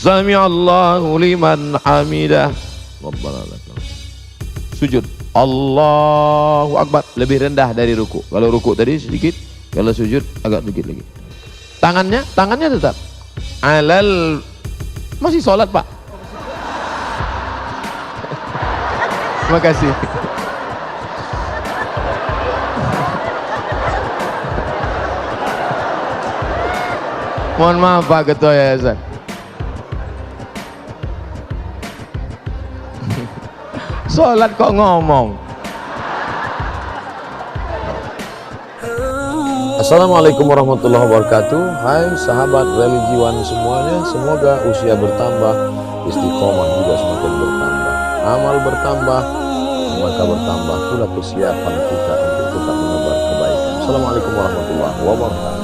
Sami'allahu liman hamidah. Rabbana lakal. Sujud. Allahu Akbar. Lebih rendah dari ruku. Kalau ruku tadi sedikit, kalau sujud agak sedikit lagi. Tangannya tetap alal. Masih sholat Pak. Terima kasih. Mohon maaf Pak Ketua Yayasan. Sholat kok ngomong. Assalamualaikum warahmatullahi wabarakatuh. Hai sahabat religiwan semuanya, semoga usia bertambah, istiqomah juga semakin bertambah, amal bertambah, maka bertambah pula persiapan kita untuk tetap menebar kebaikan. Assalamualaikum warahmatullahi wabarakatuh.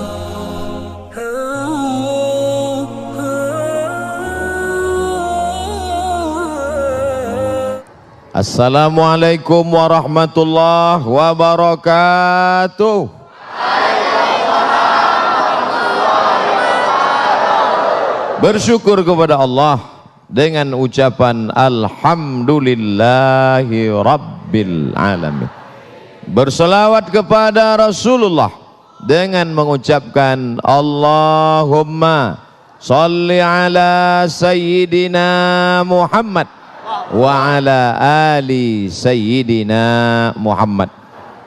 Assalamualaikum warahmatullahi wabarakatuh. Bersyukur kepada Allah dengan ucapan Alhamdulillahi Rabbil Alamin. Berselawat kepada Rasulullah dengan mengucapkan Allahumma salli ala Sayyidina Muhammad wa ala ali Sayyidina Muhammad.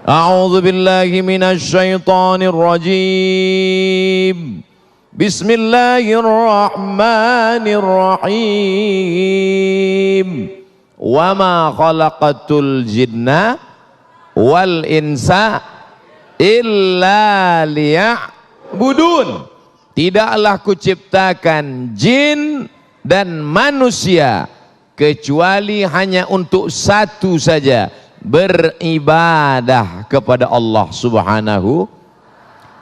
A'udzu billahi minasy syaithanir rajim. Bismillahirrahmanirrahim. Wa ma khalaqatul jinna wal insa illa liya'budun. Tidaklah kuciptakan jin dan manusia kecuali hanya untuk satu saja, beribadah kepada Allah Subhanahu.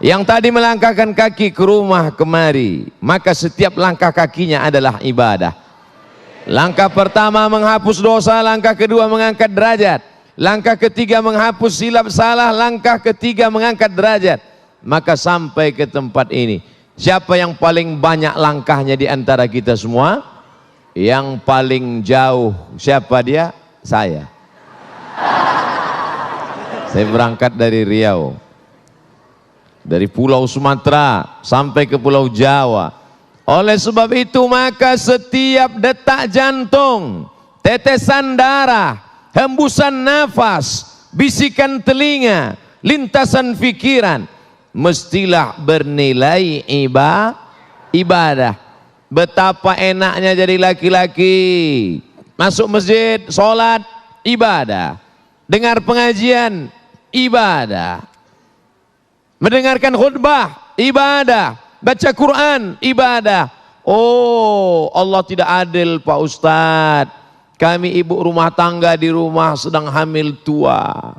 Yang tadi melangkahkan kaki ke rumah kemari, maka setiap langkah kakinya adalah ibadah. Langkah pertama menghapus dosa, langkah kedua mengangkat derajat, langkah ketiga menghapus silap salah, langkah ketiga mengangkat derajat. Maka sampai ke tempat ini, siapa yang paling banyak langkahnya di antara kita semua? Yang paling jauh siapa dia? Saya. Saya berangkat dari Riau, dari Pulau Sumatera sampai ke Pulau Jawa. Oleh sebab itu maka setiap detak jantung, tetesan darah, hembusan nafas, bisikan telinga, lintasan pikiran mestilah bernilai ibadah. Betapa enaknya jadi laki-laki, masuk masjid, sholat, ibadah, dengar pengajian, ibadah, mendengarkan khutbah, ibadah, baca Quran, ibadah. Oh, Allah tidak adil Pak Ustadz. Kami ibu rumah tangga di rumah sedang hamil tua,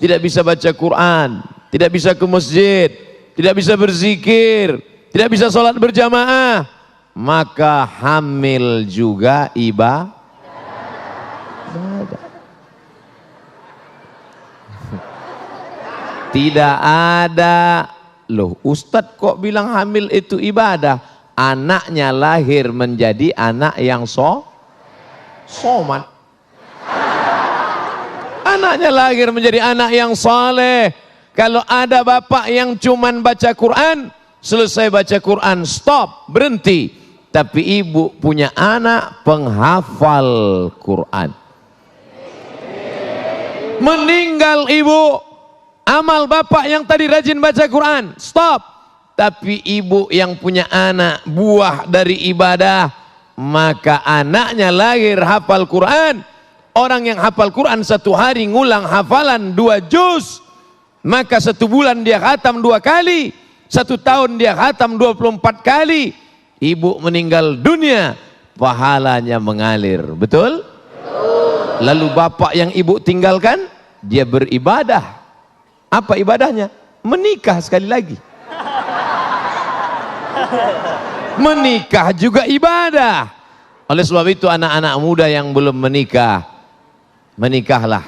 tidak bisa baca Quran, tidak bisa ke masjid, tidak bisa berzikir, tidak bisa sholat berjamaah. Maka hamil juga ibadah. Tidak ada. Loh, Ustadz kok bilang hamil itu ibadah? Anaknya lahir menjadi anak yang somat. Anaknya lahir menjadi anak yang saleh. Kalau ada bapak yang cuman baca Quran, selesai baca Quran, stop, berhenti. Tapi ibu punya anak penghafal Quran. Meninggal ibu, amal bapak yang tadi rajin baca Quran, stop. Tapi ibu yang punya anak buah dari ibadah, maka anaknya lahir hafal Quran. Orang yang hafal Quran satu hari ngulang hafalan 2 juz, maka 1 bulan dia khatam 2 kali, 1 tahun dia khatam 24 kali. Ibu meninggal dunia, pahalanya mengalir. Betul? Lalu bapak yang ibu tinggalkan, dia beribadah. Apa ibadahnya? Menikah sekali lagi. Menikah juga ibadah. Oleh sebab itu anak-anak muda yang belum menikah, menikahlah.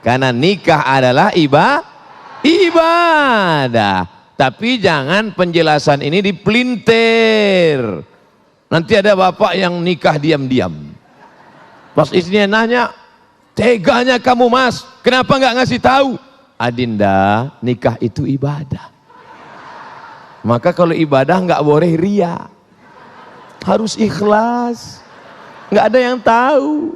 Karena nikah adalah ibadah. Tapi jangan penjelasan ini dipelintir. Nanti ada bapak yang nikah diam-diam. Pas istrinya nanya, teganya kamu mas, kenapa nggak ngasih tahu? Adinda, nikah itu ibadah. Maka kalau ibadah nggak boleh ria, harus ikhlas. Nggak ada yang tahu.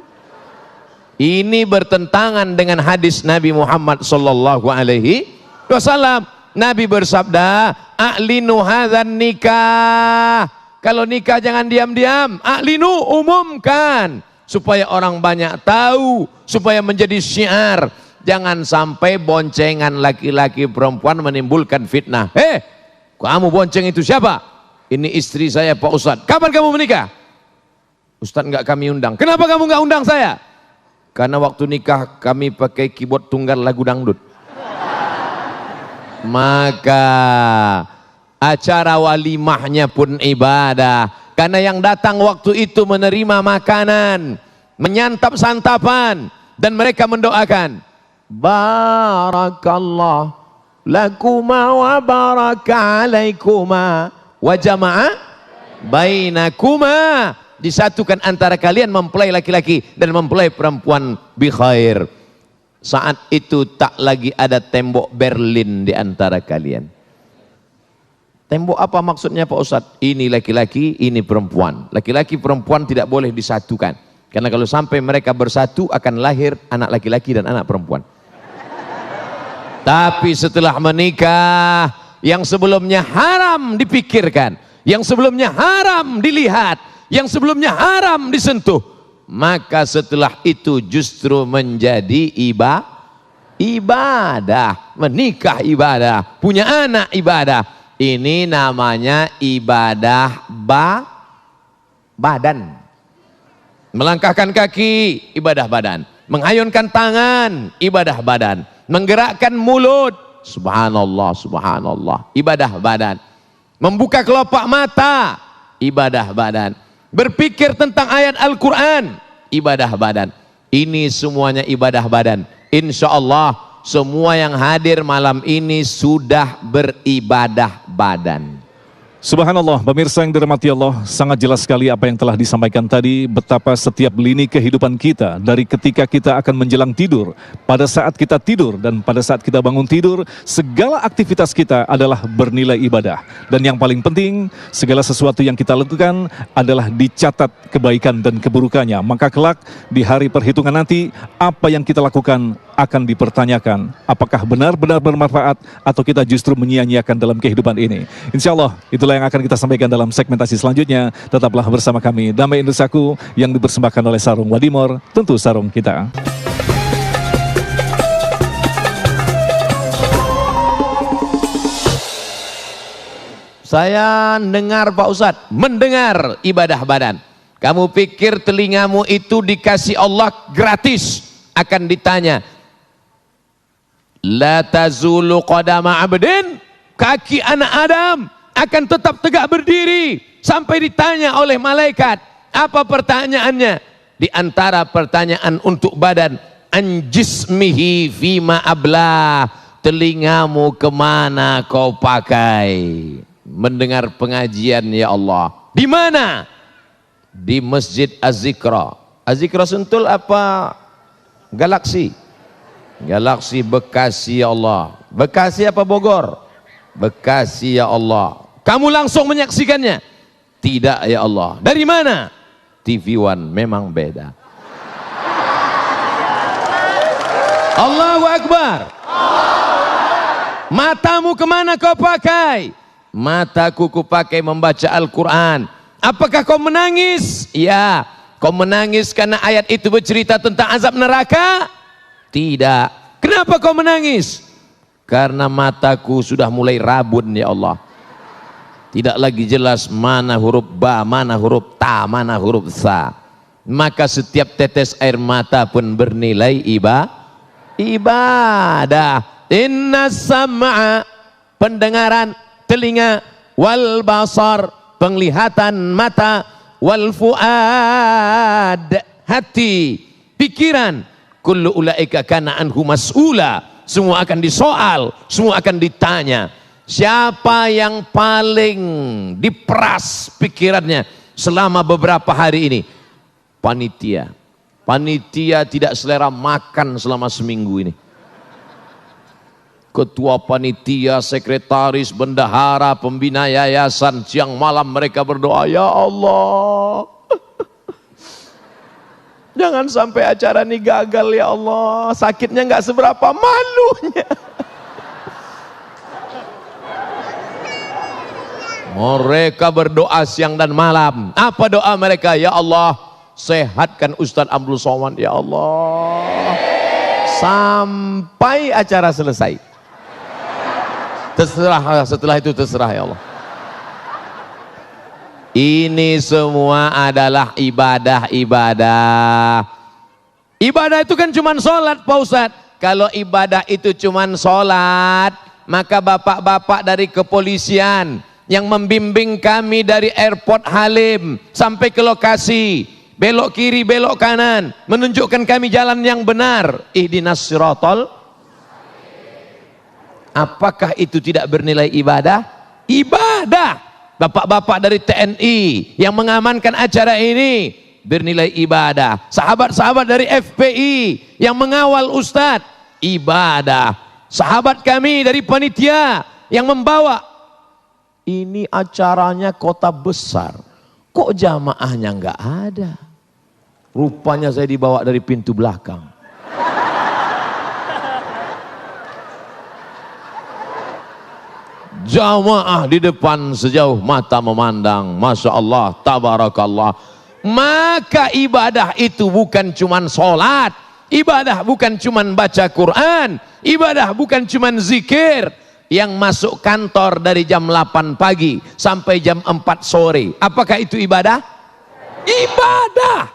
Ini bertentangan dengan hadis Nabi Muhammad sallallahu alaihi wasallam. Nabi bersabda, "A'linu hadzan nikah." Kalau nikah jangan diam-diam, a'linu, umumkan supaya orang banyak tahu, supaya menjadi syiar. Jangan sampai boncengan laki-laki perempuan menimbulkan fitnah. Kamu bonceng itu siapa? Ini istri saya Pak Ustadz. Kapan kamu menikah? Ustadz enggak kami undang. Kenapa kamu enggak undang saya? Karena waktu nikah kami pakai keyboard tunggal lagu dangdut. Maka acara walimahnya pun ibadah. Karena yang datang waktu itu menerima makanan, menyantap santapan, dan mereka mendoakan, barakallah lakuma wa baraka alaikuma wa jama'a bainakuma. Disatukan antara kalian, mempelai laki-laki dan mempelai perempuan, bi khair. Saat itu tak lagi ada tembok Berlin di antara kalian. Tembok apa maksudnya Pak Ustadz? Ini laki-laki, ini perempuan. Laki-laki perempuan tidak boleh disatukan. Karena kalau sampai mereka bersatu akan lahir anak laki-laki dan anak perempuan. Tapi setelah menikah, yang sebelumnya haram dipikirkan, yang sebelumnya haram dilihat, yang sebelumnya haram disentuh, maka setelah itu justru menjadi ibadah. Menikah ibadah, punya anak ibadah. Ini namanya ibadah badan. Melangkahkan kaki, ibadah badan. Menghayunkan tangan, ibadah badan. Menggerakkan mulut, subhanallah, subhanallah, ibadah badan. Membuka kelopak mata, ibadah badan. Berpikir tentang ayat Al-Quran, ibadah badan. Ini semuanya ibadah badan. Insya Allah semua yang hadir malam ini sudah beribadah badan. Subhanallah, pemirsa yang dirahmati Allah, sangat jelas sekali apa yang telah disampaikan tadi, betapa setiap lini kehidupan kita, dari ketika kita akan menjelang tidur, pada saat kita tidur, dan pada saat kita bangun tidur, segala aktivitas kita adalah bernilai ibadah. Dan yang paling penting, segala sesuatu yang kita lakukan adalah dicatat kebaikan dan keburukannya. Maka kelak di hari perhitungan nanti, apa yang kita lakukan akan dipertanyakan. Apakah benar-benar bermanfaat atau kita justru menyia-nyiakan dalam kehidupan ini. Insya Allah, itulah yang akan kita sampaikan dalam segmentasi selanjutnya. Tetaplah bersama kami, Damai Indonesiaku, yang dipersembahkan oleh Sarung Wadimor, tentu sarung kita. Saya dengar Pak Ustadz, mendengar ibadah badan. Kamu pikir telingamu itu dikasih Allah gratis? Akan ditanya, la tazulu qadama abdin, kaki anak Adam akan tetap tegak berdiri sampai ditanya oleh malaikat. Apa pertanyaannya? Di antara pertanyaan untuk badan, anjismihi fima abla, telingamu kemana kau pakai? Mendengar pengajian ya Allah. Di mana? Di Masjid Az-Zikra. Az-Zikra Sentul apa Galaksi? Galaksi Bekasi ya Allah. Bekasi apa Bogor? Bekasi ya Allah. Kamu langsung menyaksikannya? Tidak ya Allah. Dari mana? TV One, memang beda. Allahu Akbar. Matamu kemana kau pakai? Mataku kupakai membaca Al-Quran. Apakah kau menangis? Ya. Kau menangis karena ayat itu bercerita tentang azab neraka? Tidak. Kenapa kau menangis? Karena mataku sudah mulai rabun ya Allah. Tidak lagi jelas mana huruf ba, mana huruf ta, mana huruf sa. Maka setiap tetes air mata pun bernilai ibadah. Inna sam'a, pendengaran telinga, wal basar, penglihatan mata, wal fuad, hati, pikiran, kullu ulaika kana anhu mas'ula, semua akan disoal, semua akan ditanya. Siapa yang paling diperas pikirannya, selama beberapa hari ini. Panitia tidak selera makan selama seminggu ini. Ketua panitia, sekretaris, bendahara, pembina yayasan, siang malam mereka berdoa, ya Allah, jangan sampai acara ini gagal ya Allah. Sakitnya nggak seberapa, malunya. Mereka berdoa siang dan malam. Apa doa mereka? Ya Allah, sehatkan Ustadz Abdul Somad ya Allah, sampai acara selesai. Terserah, setelah itu terserah ya Allah. Ini semua adalah ibadah. Ibadah itu kan cuma sholat Pak Ustadz. Kalau ibadah itu cuma sholat, maka bapak-bapak dari kepolisian yang membimbing kami dari airport Halim sampai ke lokasi, belok kiri belok kanan, menunjukkan kami jalan yang benar, ihdinas siratal, apakah itu tidak bernilai ibadah? Ibadah. Bapak-bapak dari TNI yang mengamankan acara ini bernilai ibadah. Sahabat-sahabat dari FPI yang mengawal Ustadz, ibadah. Sahabat kami dari panitia yang membawa. Ini acaranya kota besar, kok jamaahnya nggak ada? Rupanya saya dibawa dari pintu belakang. Jamaah di depan sejauh mata memandang, Masya Allah, Tabarakallah. Maka ibadah itu bukan cuman sholat, ibadah bukan cuman baca Quran, ibadah bukan cuman zikir. Yang masuk kantor dari jam 8 pagi sampai jam 4 sore, apakah itu ibadah? Ibadah.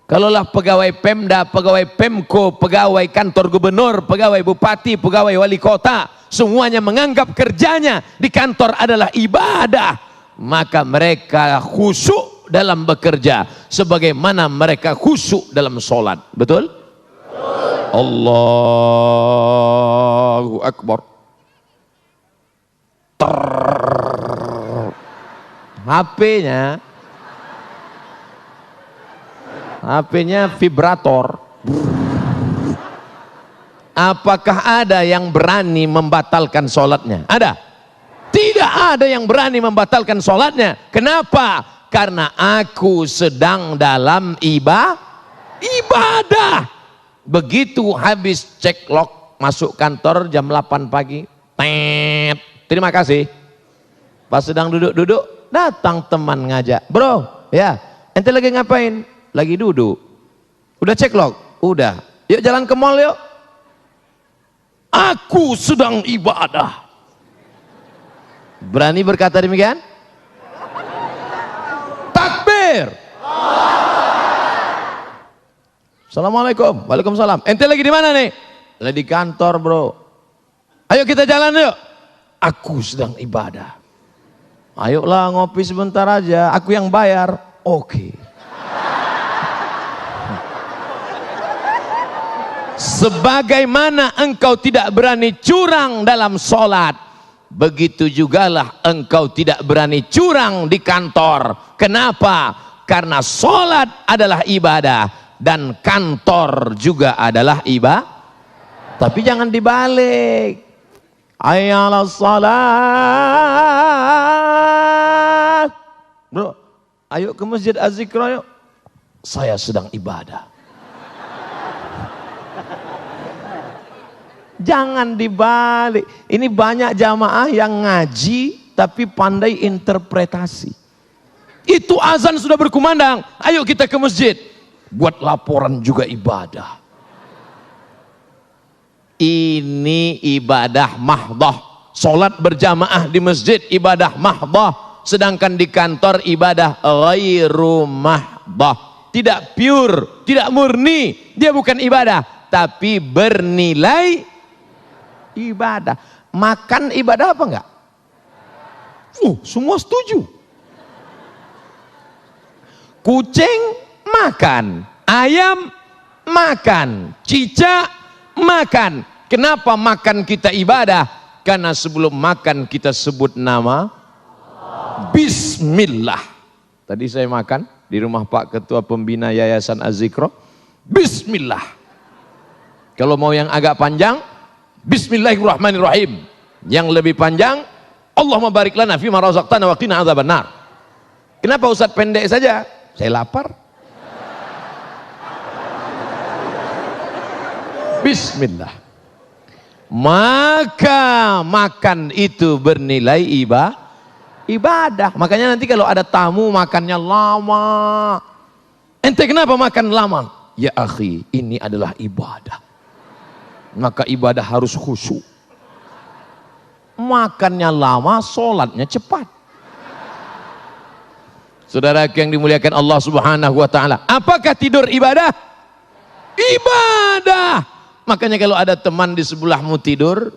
Kalaulah pegawai Pemda, pegawai Pemko, pegawai kantor gubernur, pegawai bupati, pegawai wali kota, semuanya menganggap kerjanya di kantor adalah ibadah, maka mereka khusyuk dalam bekerja sebagaimana mereka khusyuk dalam sholat. Betul? Allahu Akbar. HP-nya vibrator. Apakah ada yang berani membatalkan sholatnya? Ada? Tidak ada yang berani membatalkan sholatnya. Kenapa? Karena aku sedang dalam ibadah. Begitu habis cek log masuk kantor jam 8 pagi, terima kasih. Pas sedang duduk-duduk, datang teman ngajak, bro, ya, ente lagi ngapain? Lagi duduk. Udah cek log? Udah. Yuk jalan ke mall yuk. Aku sedang ibadah. Berani berkata demikian? Takbir. Assalamualaikum. Waalaikumsalam. Ente lagi di mana nih? Lagi di kantor bro. Ayo kita jalan yuk. Aku sedang ibadah. Ayolah ngopi sebentar aja, aku yang bayar. Oke. Sebagaimana engkau tidak berani curang dalam sholat, begitu jugalah engkau tidak berani curang di kantor. Kenapa? Karena sholat adalah ibadah dan kantor juga adalah ibadah. Tapi jangan dibalik. Ayyala salat. Bro, ayo ke masjid Az-Zikra yuk. Saya sedang ibadah. Jangan dibalik. Ini banyak jamaah yang ngaji tapi pandai interpretasi. Itu azan sudah berkumandang, ayo kita ke masjid. Buat laporan juga ibadah. Ini ibadah mahdoh. Sholat berjamaah di masjid ibadah mahdoh. Sedangkan di kantor ibadah ghairu mahdoh. Tidak pure, tidak murni. Dia bukan ibadah, tapi bernilai ibadah. Makan ibadah apa enggak? Semua setuju. Kucing makan, ayam makan, cicak makan. Kenapa makan kita ibadah? Karena sebelum makan kita sebut nama Bismillah. Tadi saya makan di rumah Pak Ketua Pembina Yayasan Az-Zikro. Bismillah. Kalau mau yang agak panjang, Bismillahirrahmanirrahim. Yang lebih panjang, Allahumma barik lana fima razaqtana wa qina adzabannar. Kenapa Ustaz pendek saja? Saya lapar. Bismillah. Maka makan itu bernilai ibadah. Makanya nanti kalau ada tamu makannya lama. Ente kenapa makan lama? Ya akhi, ini adalah ibadah. Maka ibadah harus khusyuk. Makannya lama, sholatnya cepat. Saudara yang dimuliakan Allah Subhanahu wa taala, apakah tidur ibadah? Ibadah. Makanya kalau ada teman di sebelahmu tidur,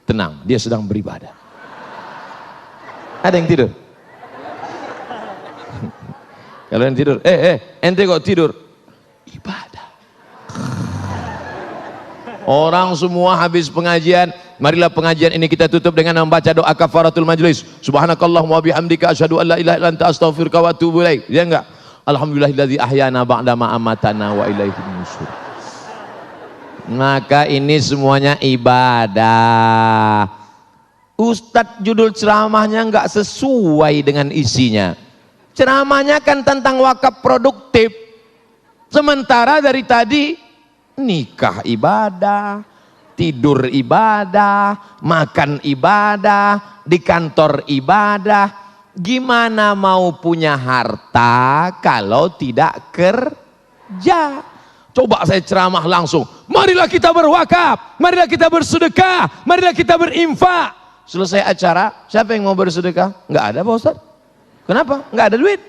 tenang, dia sedang beribadah. Ada yang tidur? Kalau yang tidur, ente kok tidur? Ibadah. Orang semua habis pengajian, marilah pengajian ini kita tutup dengan membaca doa kafaratul majlis. Subhanakallahumma wa bihamdika asyhadu an la ilaha illa anta astaghfiruka wa atubu ilaik. Ya enggak? Alhamdulillahilladzi ahyana ba'da ma amatana wa ilaihin nusyur. Maka ini semuanya ibadah. Ustadz judul ceramahnya enggak sesuai dengan isinya. Ceramahnya kan tentang wakaf produktif. Sementara dari tadi nikah ibadah, tidur ibadah, makan ibadah, di kantor ibadah. Gimana mau punya harta kalau tidak kerja? Coba saya ceramah langsung. Marilah kita berwakaf, marilah kita bersedekah, marilah kita berinfak. Selesai acara, siapa yang mau bersedekah? Enggak ada Pak Ustaz. Kenapa? Enggak ada duit.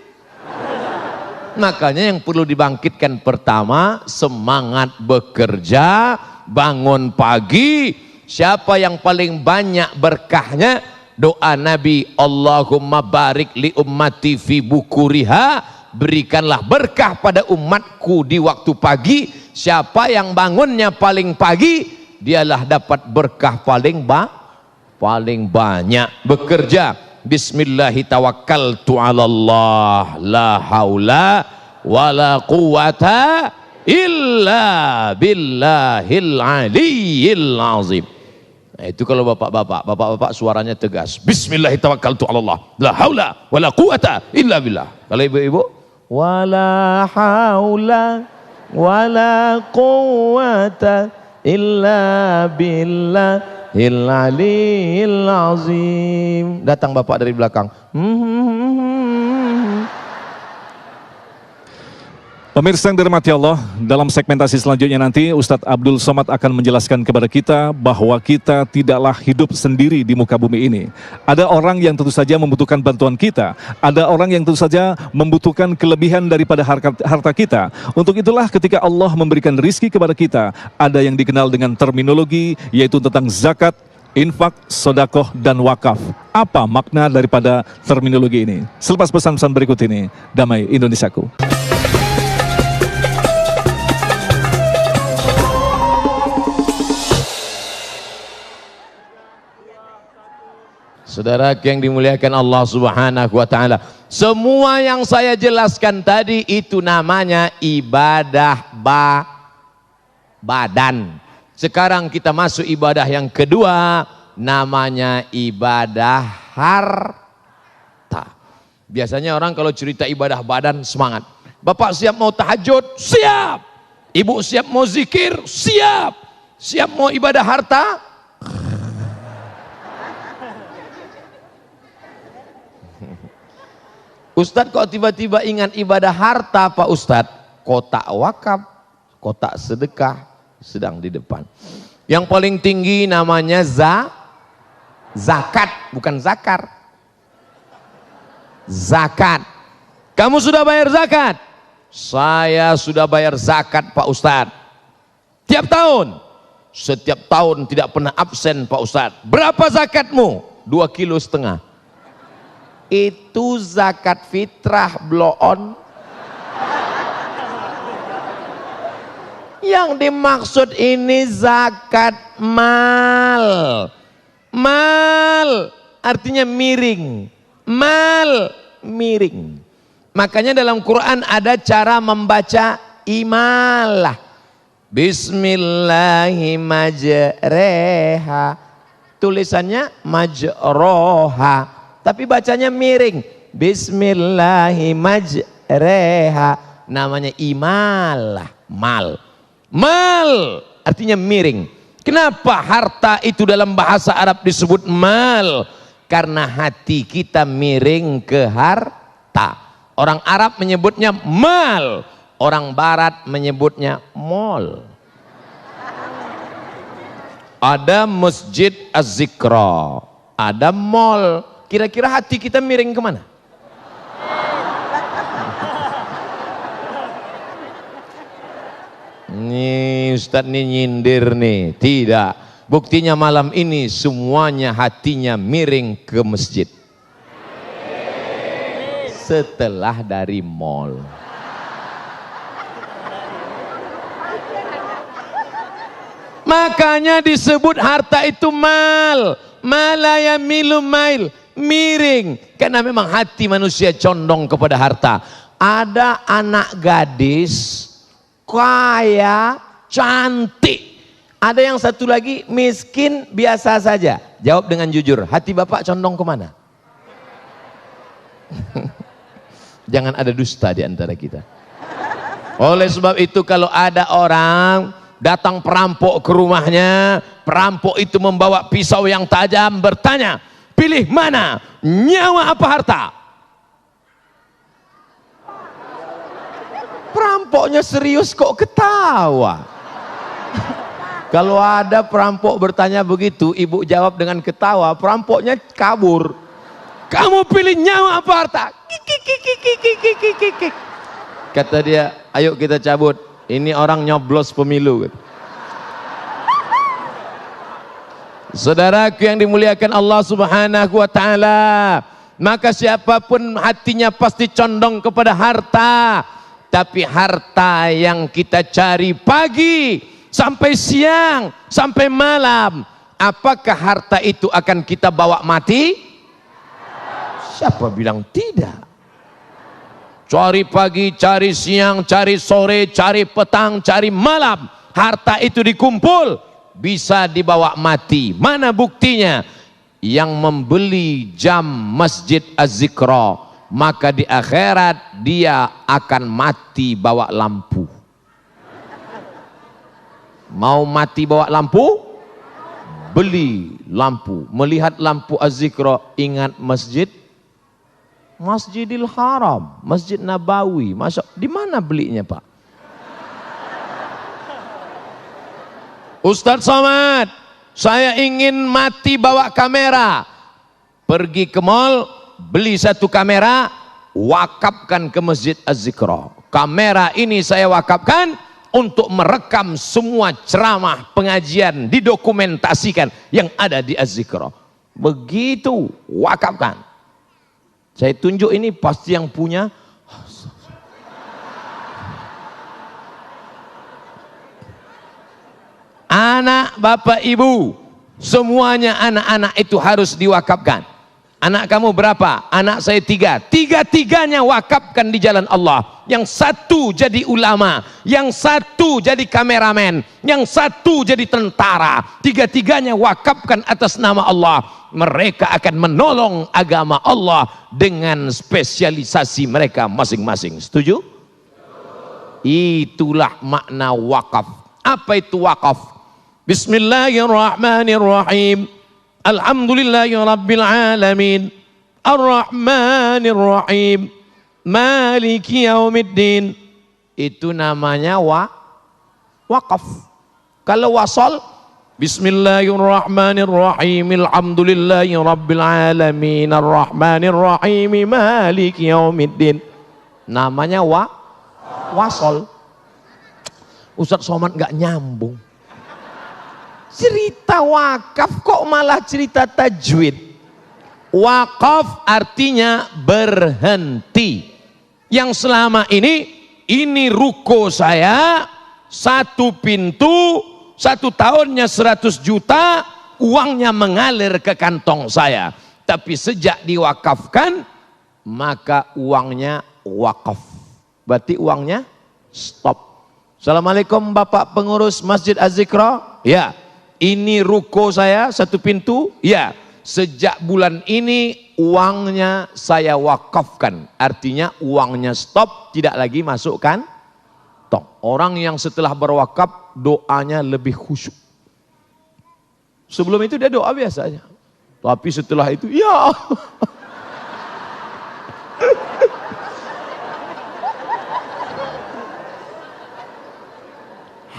Makanya yang perlu dibangkitkan pertama, semangat bekerja, bangun pagi. Siapa yang paling banyak berkahnya? Doa Nabi, Allahumma barik li ummati fi bukuriha. Berikanlah berkah pada umatku di waktu pagi. Siapa yang bangunnya paling pagi, dialah dapat berkah paling banyak. Bekerja. Bismillahi tawakkaltu ala Allah, la haula wala quwata illa billahil aliyyil azim. Nah, itu kalau bapak-bapak suaranya tegas. Bismillahi tawakkaltu ala Allah, la haula wala quwata illa billah. Kalau ibu-ibu, wala haula wala quwata illa billah Al-Aliyyil Azim. Datang bapak dari belakang. Pemirsa yang dirahmati Allah, dalam segmentasi selanjutnya nanti Ustadz Abdul Somad akan menjelaskan kepada kita bahwa kita tidaklah hidup sendiri di muka bumi ini. Ada orang yang tentu saja membutuhkan bantuan kita. Ada orang yang tentu saja membutuhkan kelebihan daripada harta kita. Untuk itulah ketika Allah memberikan rizki kepada kita, ada yang dikenal dengan terminologi yaitu tentang zakat, infak, sodakoh, dan wakaf. Apa makna daripada terminologi ini? Selepas pesan-pesan berikut ini, damai Indonesiaku. Saudara yang dimuliakan Allah Subhanahu wa taala, semua yang saya jelaskan tadi itu namanya ibadah badan. Sekarang kita masuk ibadah yang kedua, namanya ibadah harta. Biasanya orang kalau cerita ibadah badan semangat. Bapak siap mau tahajud? Siap. Ibu siap mau zikir? Siap. Siap mau ibadah harta? Ustadz kok tiba-tiba ingat ibadah harta Pak Ustadz? Kotak wakaf, kotak sedekah sedang di depan. Yang paling tinggi namanya zakat, bukan zakar. Zakat. Kamu sudah bayar zakat? Saya sudah bayar zakat Pak Ustadz. Tiap tahun? Setiap tahun tidak pernah absen Pak Ustadz. Berapa zakatmu? 2,5 kilo. Itu zakat fitrah bloon. Yang dimaksud ini zakat mal. Mal artinya miring. Mal miring. Makanya dalam Quran ada cara membaca imalah. Bismillahirrahmanirrahim. Tulisannya majroha, tapi bacanya miring. Bismillahirrahmanirrahim. Namanya imalah, mal. Mal artinya miring. Kenapa harta itu dalam bahasa Arab disebut mal? Karena hati kita miring ke harta. Orang Arab menyebutnya mal, orang Barat menyebutnya mall. Ada masjid Az-Zikra, ada mall. Kira-kira hati kita miring kemana? Nih Ustadz nih nyindir nih. Tidak, buktinya malam ini semuanya hatinya miring ke masjid setelah dari mall. Makanya disebut harta itu mal. Malaya milu mail, miring. Karena memang hati manusia condong kepada harta. Ada anak gadis kaya, cantik. Ada yang satu lagi miskin, biasa saja. Jawab dengan jujur, hati bapak condong kemana? Jangan ada dusta di antara kita. Oleh sebab itu kalau ada orang datang perampok ke rumahnya, perampok itu membawa pisau yang tajam, bertanya, pilih mana, nyawa apa harta? Perampoknya serius kok ketawa. Kalau ada perampok bertanya begitu, ibu jawab dengan ketawa, perampoknya kabur. Kamu pilih nyawa apa harta? Kata dia, ayo kita cabut. Ini orang nyoblos pemilu. Saudaraku yang dimuliakan Allah Subhanahu wa taala, maka siapapun hatinya pasti condong kepada harta. Tapi harta yang kita cari pagi sampai siang sampai malam, apakah harta itu akan kita bawa mati? Siapa bilang tidak? Cari pagi, cari siang, cari sore, cari petang, cari malam, harta itu dikumpul, bisa dibawa mati. Mana buktinya? Yang membeli jam Masjid Az-Zikra, maka di akhirat dia akan mati bawa lampu. Mau mati bawa lampu? Beli lampu. Melihat lampu Az-Zikra, ingat masjid Masjidil Haram, Masjid Nabawi. Masuk, di mana belinya Pak? Ustadz Somad, saya ingin mati bawa kamera. Pergi ke mall, beli satu kamera, wakafkan ke Masjid Az-Zikra. Kamera ini saya wakafkan untuk merekam semua ceramah pengajian, didokumentasikan yang ada di Az-Zikra. Begitu, wakafkan. Saya tunjuk ini pasti yang punya. Anak, bapak, ibu, semuanya anak-anak itu harus diwakafkan. Anak kamu berapa? Anak saya 3. Tiga-tiganya wakafkan di jalan Allah. Yang satu jadi ulama, yang satu jadi kameramen, yang satu jadi tentara. Tiga-tiganya wakafkan atas nama Allah. Mereka akan menolong agama Allah dengan spesialisasi mereka masing-masing. Setuju? Itulah makna wakaf. Apa itu wakaf? Bismillahirrahmanirrahim. Alhamdulillahirabbil alamin. Ar-Rahmanir-Rahim. Maliki yaumiddin. Itu namanya wakaf. Kalau wasal, Bismillahirrahmanirrahim. Alhamdulillahirabbil alamin. Ar-Rahmanir-Rahim. Maliki yaumiddin. Namanya wasal. Ustadz Somad nggak nyambung. Cerita wakaf kok malah cerita tajwid. Wakaf artinya berhenti. Yang selama ini ruko saya, satu pintu, 1 tahunnya 100 juta, uangnya mengalir ke kantong saya. Tapi sejak diwakafkan, maka uangnya wakaf. Berarti uangnya stop. Assalamualaikum Bapak pengurus Masjid Az-Zikra. Ya, ini ruko saya satu pintu. Ya, sejak bulan ini uangnya saya wakafkan. Artinya uangnya stop, tidak lagi masukkan. Orang yang setelah berwakaf doanya lebih khusyuk. Sebelum itu dia doa biasanya. Tapi setelah itu, ya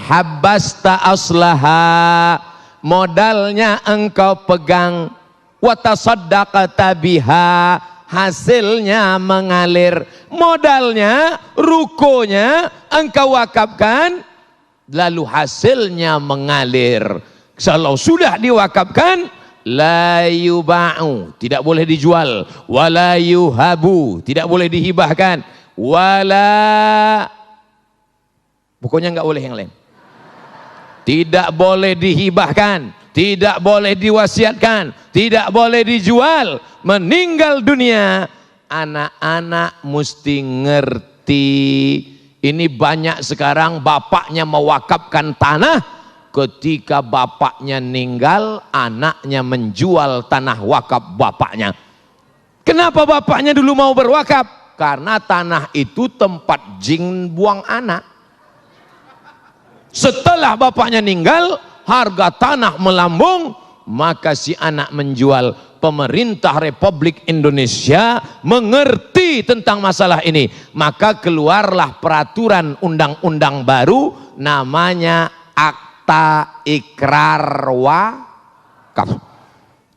Habbasta aslaha, modalnya engkau pegang, wa tasaddaqta biha, hasilnya mengalir. Modalnya, rukonya engkau wakafkan, lalu hasilnya mengalir. Kalau sudah diwakafkan, la yuba'u, tidak boleh dijual, wala yuhabu, tidak boleh dihibahkan, wala, pokoknya enggak boleh yang lain. Tidak boleh dihibahkan, tidak boleh diwasiatkan, tidak boleh dijual. Meninggal dunia, anak-anak mesti ngerti. Ini banyak sekarang bapaknya mewakafkan tanah, ketika bapaknya meninggal, anaknya menjual tanah wakaf bapaknya. Kenapa bapaknya dulu mau berwakaf? Karena tanah itu tempat jin buang anak. Setelah bapaknya meninggal, harga tanah melambung, maka si anak menjual. Pemerintah Republik Indonesia mengerti tentang masalah ini, maka keluarlah peraturan undang-undang baru namanya Akta Ikrar Wakaf.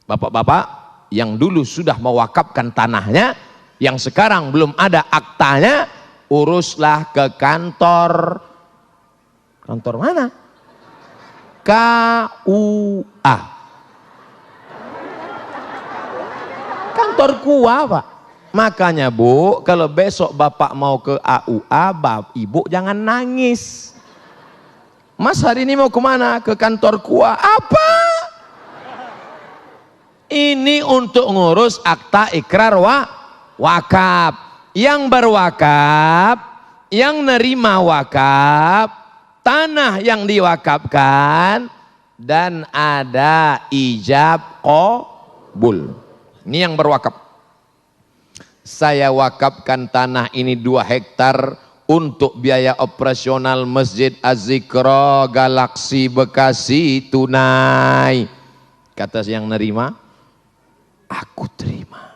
Bapak-bapak yang dulu sudah mewakafkan tanahnya, yang sekarang belum ada aktanya, uruslah ke kantor. Kantor mana? KUA. Kantor KUA, Pak. Makanya Bu, kalau besok Bapak mau ke AUA, Ibu jangan nangis. Mas hari ini mau kemana? Ke kantor KUA. Apa? Ini untuk ngurus akta ikrar wakaf. Yang berwakaf, yang nerima wakaf, tanah yang diwakafkan, dan ada ijab qabul. Ini yang berwakaf. Saya wakafkan tanah ini 2 hektar untuk biaya operasional Masjid Az-Zikra Galaksi Bekasi tunai. Kata yang nerima, aku terima.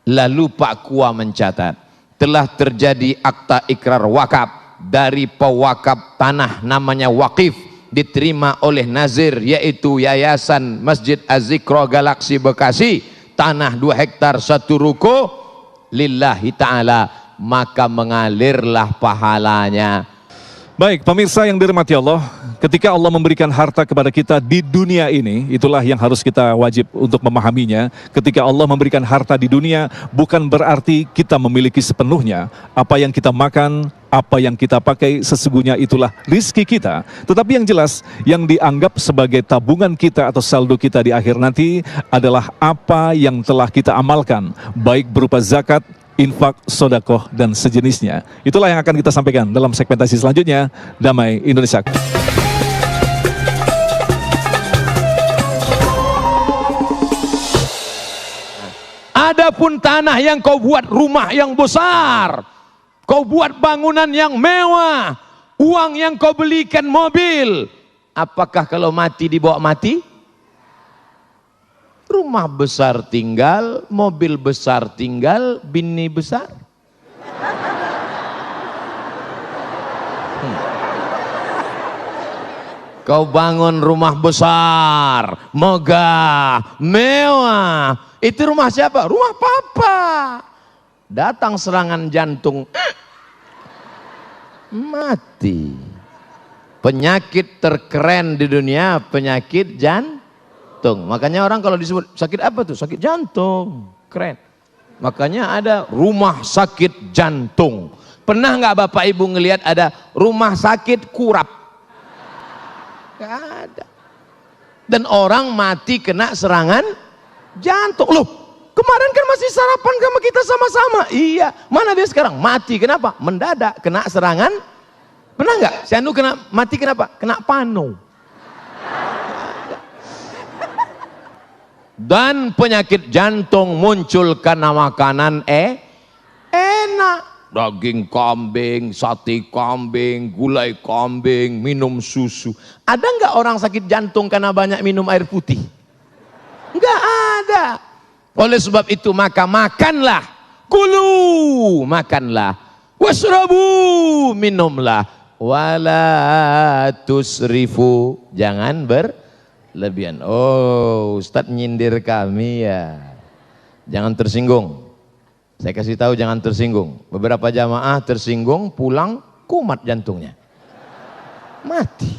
Lalu Pak Kua mencatat, telah terjadi akta ikrar wakaf dari pewakaf tanah namanya wakif, diterima oleh nazir, yaitu Yayasan Masjid Az-Zikra Galaksi Bekasi, tanah 2 hektar 1 ruko lillahi ta'ala, maka mengalirlah pahalanya. Baik, pemirsa yang dirahmati Allah, ketika Allah memberikan harta kepada kita di dunia ini, itulah yang harus kita wajib untuk memahaminya. Ketika Allah memberikan harta di dunia, bukan berarti kita memiliki sepenuhnya. Apa yang kita makan, apa yang kita pakai, sesungguhnya itulah rizki kita. Tetapi yang jelas, yang dianggap sebagai tabungan kita atau saldo kita di akhir nanti adalah apa yang telah kita amalkan, baik berupa zakat, infak, sodakoh, dan sejenisnya. Itulah yang akan kita sampaikan dalam segmentasi selanjutnya. Damai Indonesia. Adapun tanah yang kau buat rumah yang besar, kau buat bangunan yang mewah, uang yang kau belikan mobil, apakah kalau mati dibawa mati? Rumah besar tinggal, mobil besar tinggal, bini besar. Kau bangun rumah besar, megah, mewah. Itu rumah siapa? Rumah papa. Datang serangan jantung, mati. Penyakit terkeren di dunia, penyakit jantung. Makanya orang kalau disebut sakit apa tuh? Sakit jantung. Keren. Makanya ada rumah sakit jantung. Pernah nggak Bapak Ibu ngelihat ada rumah sakit kurap? Gak ada. Dan orang mati kena serangan jantung. Loh, Kemarin kan masih sarapan sama kita sama-sama. Iya, mana dia sekarang? Mati. Kenapa? Mendadak kena serangan. Pernah nggak? Si Anu kena mati kenapa? Kena pano. Dan penyakit jantung muncul karena makanan enak. Daging kambing, sate kambing, gulai kambing, minum susu. Ada nggak orang sakit jantung karena banyak minum air putih? Nggak ada. Oleh sebab itu maka makanlah, kulu, makanlah, wasrabu, minumlah, wala tusrifu, jangan berlebihan. Oh, Ustadz nyindir kami ya. Jangan tersinggung. Saya kasih tahu jangan tersinggung. Beberapa jamaah tersinggung, pulang kumat jantungnya. Mati.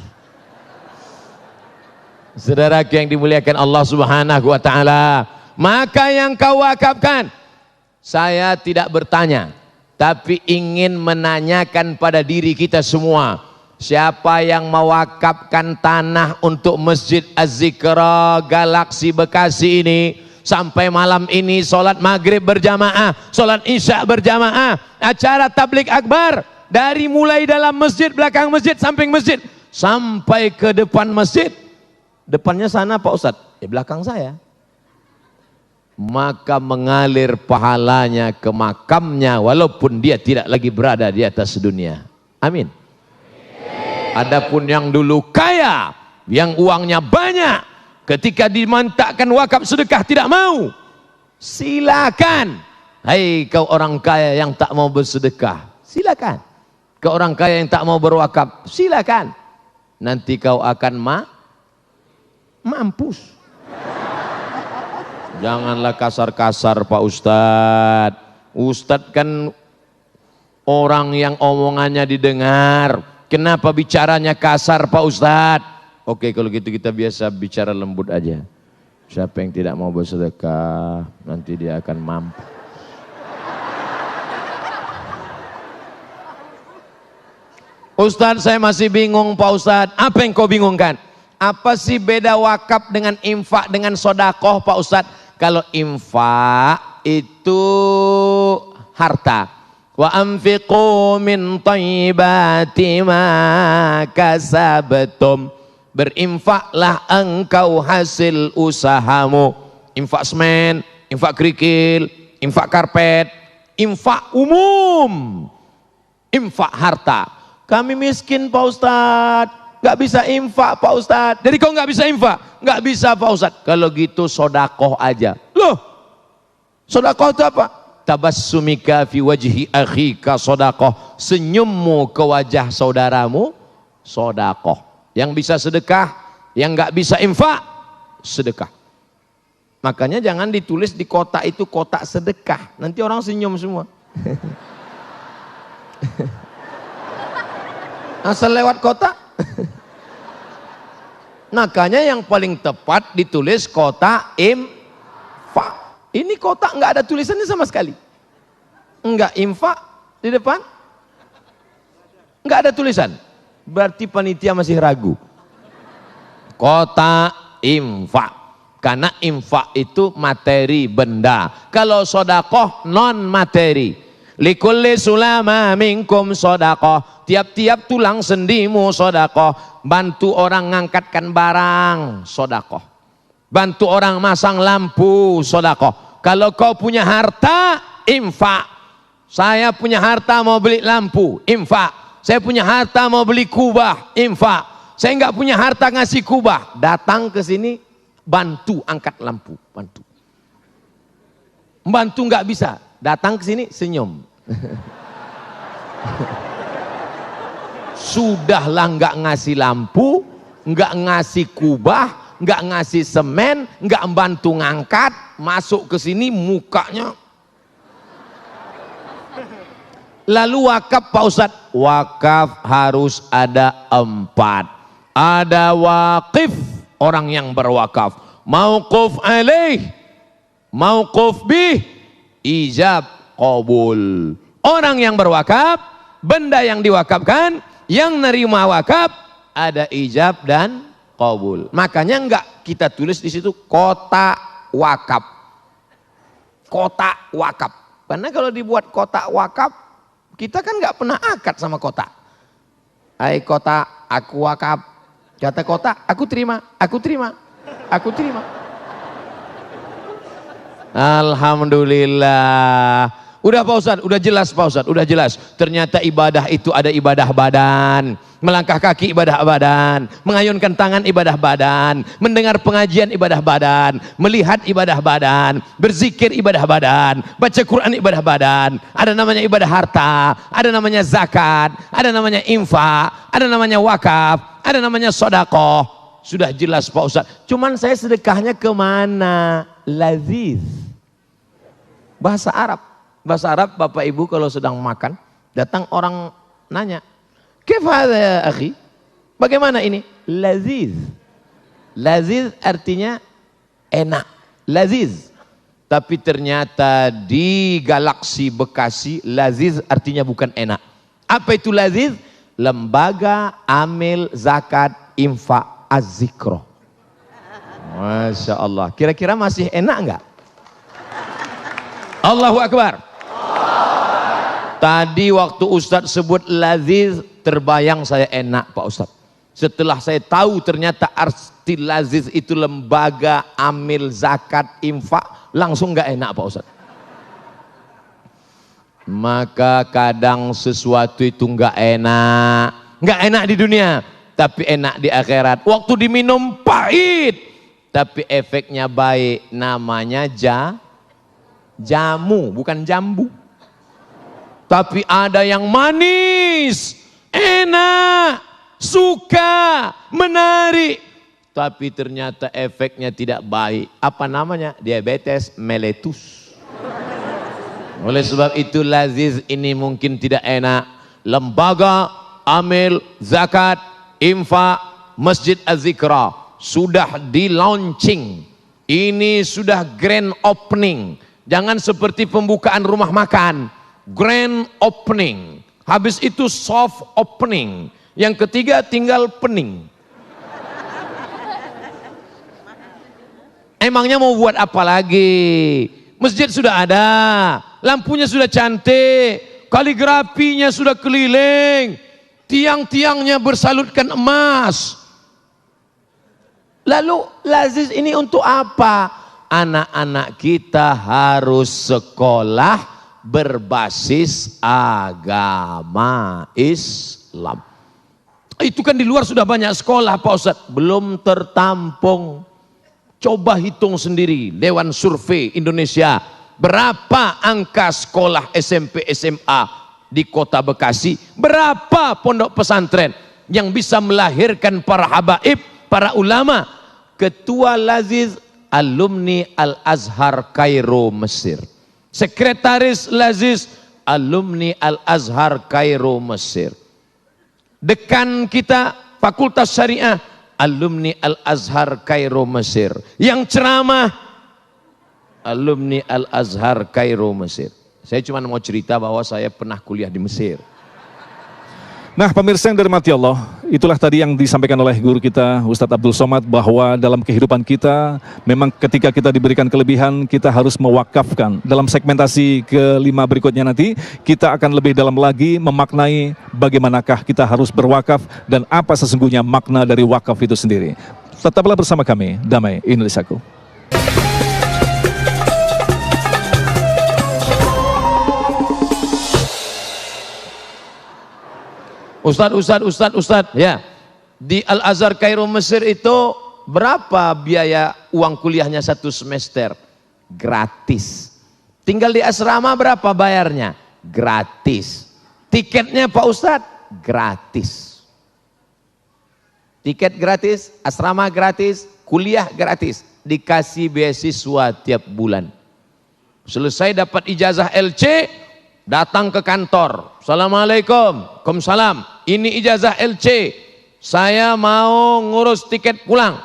Saudaraku yang dimuliakan Allah Subhanahu wa taala, maka yang kau wakafkan, saya tidak bertanya, tapi ingin menanyakan pada diri kita semua, siapa yang mewakafkan tanah untuk Masjid Az-Zikra Galaksi Bekasi ini? Sampai malam ini sholat maghrib berjamaah, sholat isya berjamaah, acara tablik akbar, dari mulai dalam masjid, belakang masjid, samping masjid, sampai ke depan masjid. Depannya sana Pak Ustadz, belakang saya. Maka mengalir pahalanya ke makamnya walaupun dia tidak lagi berada di atas dunia. Amin. Adapun yang dulu kaya, yang uangnya banyak, ketika dimantakkan wakaf sedekah tidak mau, silakan. Hai kau orang kaya yang tak mau bersedekah, silakan. Kau orang kaya yang tak mau berwakaf, silakan. Nanti kau akan mampus. Janganlah kasar-kasar Pak Ustadz. Ustadz kan orang yang omongannya didengar. Kenapa bicaranya kasar Pak Ustadz? Oke, kalau gitu kita biasa bicara lembut aja. Siapa yang tidak mau bersedekah, nanti dia akan mampus. Ustadz, saya masih bingung Pak Ustadz. Apa yang kau bingungkan? Apa sih beda wakaf dengan infak dengan sodakoh Pak Ustadz? Kalau infak itu harta. Wa anfiqu min thayyibati ma kasabtum. Berinfaklah engkau hasil usahamu. Infak semen, infak kerikil, infak karpet, infak umum, infak harta. Kami miskin Pak Ustadz, gak bisa infak Pak Ustadz. Jadi kau gak bisa infak? Gak bisa Pak Ustadz. Kalau gitu sodakoh aja. Loh, sodakoh itu apa? Tabassumika fi wajhi akhika sodakoh. Senyummu ke wajah saudaramu, sodakoh. Yang bisa sedekah, yang gak bisa infak, sedekah. Makanya jangan ditulis di kotak itu kotak sedekah. Nanti orang senyum semua. Asal lewat kotak. Makanya yang paling tepat ditulis kotak infak. Ini kotak nggak ada tulisannya sama sekali. Enggak infak di depan. Nggak ada tulisan. Berarti panitia masih ragu. Kotak infak. Karena infak itu materi benda. Kalau sodakoh non materi. Likulli sulama minkum sodakoh. Tiap-tiap tulang sendimu sodakoh. Bantu orang ngangkatkan barang sodakoh. Bantu orang masang lampu sodakoh. Kalau kau punya harta, infak. Saya punya harta mau beli lampu, infak. Saya punya harta mau beli kubah, infak. Saya nggak punya harta ngasih kubah, datang ke sini bantu angkat lampu, bantu. Bantu nggak bisa, datang ke sini senyum. Sudahlah nggak ngasih lampu, nggak ngasih kubah, nggak ngasih semen, nggak bantu ngangkat, masuk ke sini mukanya. Lalu wakaf Pak Ustadz, wakaf harus ada 4. Ada wakif, orang yang berwakaf. Mauquf alaih, mauquf bih, ijab qabul. Orang yang berwakaf, benda yang diwakafkan, yang nerima wakaf, ada ijab dan qabul. Makanya enggak kita tulis di situ kota wakaf. kotak wakaf. Karena kalau dibuat kotak wakaf, kita kan nggak pernah akad sama kotak. Hai kotak, aku wakaf. Kata kotak, aku terima, aku terima, aku terima. Alhamdulillah. Udah Pak Ustadz, udah jelas Pak Ustadz, udah jelas. Ternyata ibadah itu ada ibadah badan. Melangkah kaki ibadah badan. Mengayunkan tangan ibadah badan. Mendengar pengajian ibadah badan. Melihat ibadah badan. Berzikir ibadah badan. Baca Quran ibadah badan. Ada namanya ibadah harta. Ada namanya zakat. Ada namanya infak. Ada namanya wakaf. Ada namanya sodakoh. Sudah jelas Pak Ustadz. Cuman saya sedekahnya kemana? Laziz. Bahasa Arab. Bahasa Arab Bapak Ibu kalau sedang makan, datang orang nanya, "Kaif hadza ya akhi?" Bagaimana ini? Laziz. Laziz artinya enak. Laziz. Tapi ternyata di galaksi Bekasi, laziz artinya bukan enak. Apa itu laziz? Lembaga Amil Zakat Infak Az-Zikro. Masya Allah. Kira-kira masih enak enggak? Allahu Akbar. Tadi waktu Ustadz sebut laziz, terbayang saya enak Pak Ustadz. Setelah saya tahu ternyata arti laziz itu lembaga amil zakat infak, langsung gak enak Pak Ustadz. Maka kadang sesuatu itu gak enak di dunia, tapi enak di akhirat. Waktu diminum pahit, tapi efeknya baik. Namanya jamu, bukan jambu. Tapi ada yang manis, enak, suka, menarik. Tapi ternyata efeknya tidak baik. Apa namanya? Diabetes mellitus. Oleh sebab itu laziz ini mungkin tidak enak. Lembaga Amil Zakat Infak Masjid Az-Zikra sudah di launching. Ini sudah grand opening. Jangan seperti pembukaan rumah makan. Grand opening, habis itu soft opening, yang ketiga tinggal pening. Emangnya mau buat apa lagi? Masjid sudah ada, lampunya sudah cantik, kaligrafinya sudah keliling, tiang-tiangnya bersalutkan emas. Lalu laziz ini untuk apa? Anak-anak kita harus sekolah berbasis agama Islam. Itu kan di luar sudah banyak sekolah Pak Ustadz, belum tertampung. Coba hitung sendiri, Dewan Survei Indonesia, berapa angka sekolah SMP SMA di kota Bekasi, berapa pondok pesantren yang bisa melahirkan para habaib, para ulama. Ketua Laziz alumni Al-Azhar Kairo Mesir. Sekretaris Laziz alumni Al-Azhar Kairo Mesir. Dekan kita Fakultas Syariah alumni Al-Azhar Kairo Mesir. Yang ceramah alumni Al-Azhar Kairo Mesir. Saya cuma mau cerita bahwa saya pernah kuliah di Mesir. Nah, pemirsa yang dirahmati Allah, itulah tadi yang disampaikan oleh guru kita Ustadz Abdul Somad, bahwa dalam kehidupan kita memang ketika kita diberikan kelebihan kita harus mewakafkan. Dalam segmentasi kelima berikutnya nanti kita akan lebih dalam lagi memaknai bagaimanakah kita harus berwakaf dan apa sesungguhnya makna dari wakaf itu sendiri. Tetaplah bersama kami, Damai Indonesiaku. Ustadz, ya. Di Al-Azhar Kairo Mesir itu berapa biaya uang kuliahnya satu semester? Gratis. Tinggal di asrama berapa bayarnya? Gratis. Tiketnya Pak Ustadz? Gratis. Tiket gratis, asrama gratis, kuliah gratis. Dikasih beasiswa tiap bulan. Selesai dapat ijazah LC, datang ke kantor. Assalamualaikum, Waalaikumsalam. Ini ijazah LC. Saya mau ngurus tiket pulang.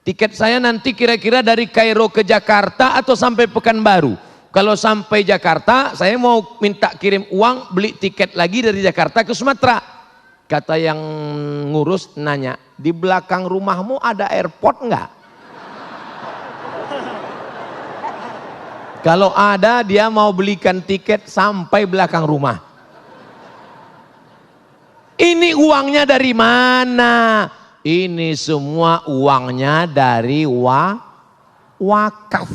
Tiket saya nanti kira-kira dari Kairo ke Jakarta atau sampai Pekanbaru. Kalau sampai Jakarta, saya mau minta kirim uang, beli tiket lagi dari Jakarta ke Sumatera. Kata yang ngurus nanya, di belakang rumahmu ada airport enggak? Kalau ada, dia mau belikan tiket sampai belakang rumah. Ini uangnya dari mana? Ini semua uangnya dari wakaf.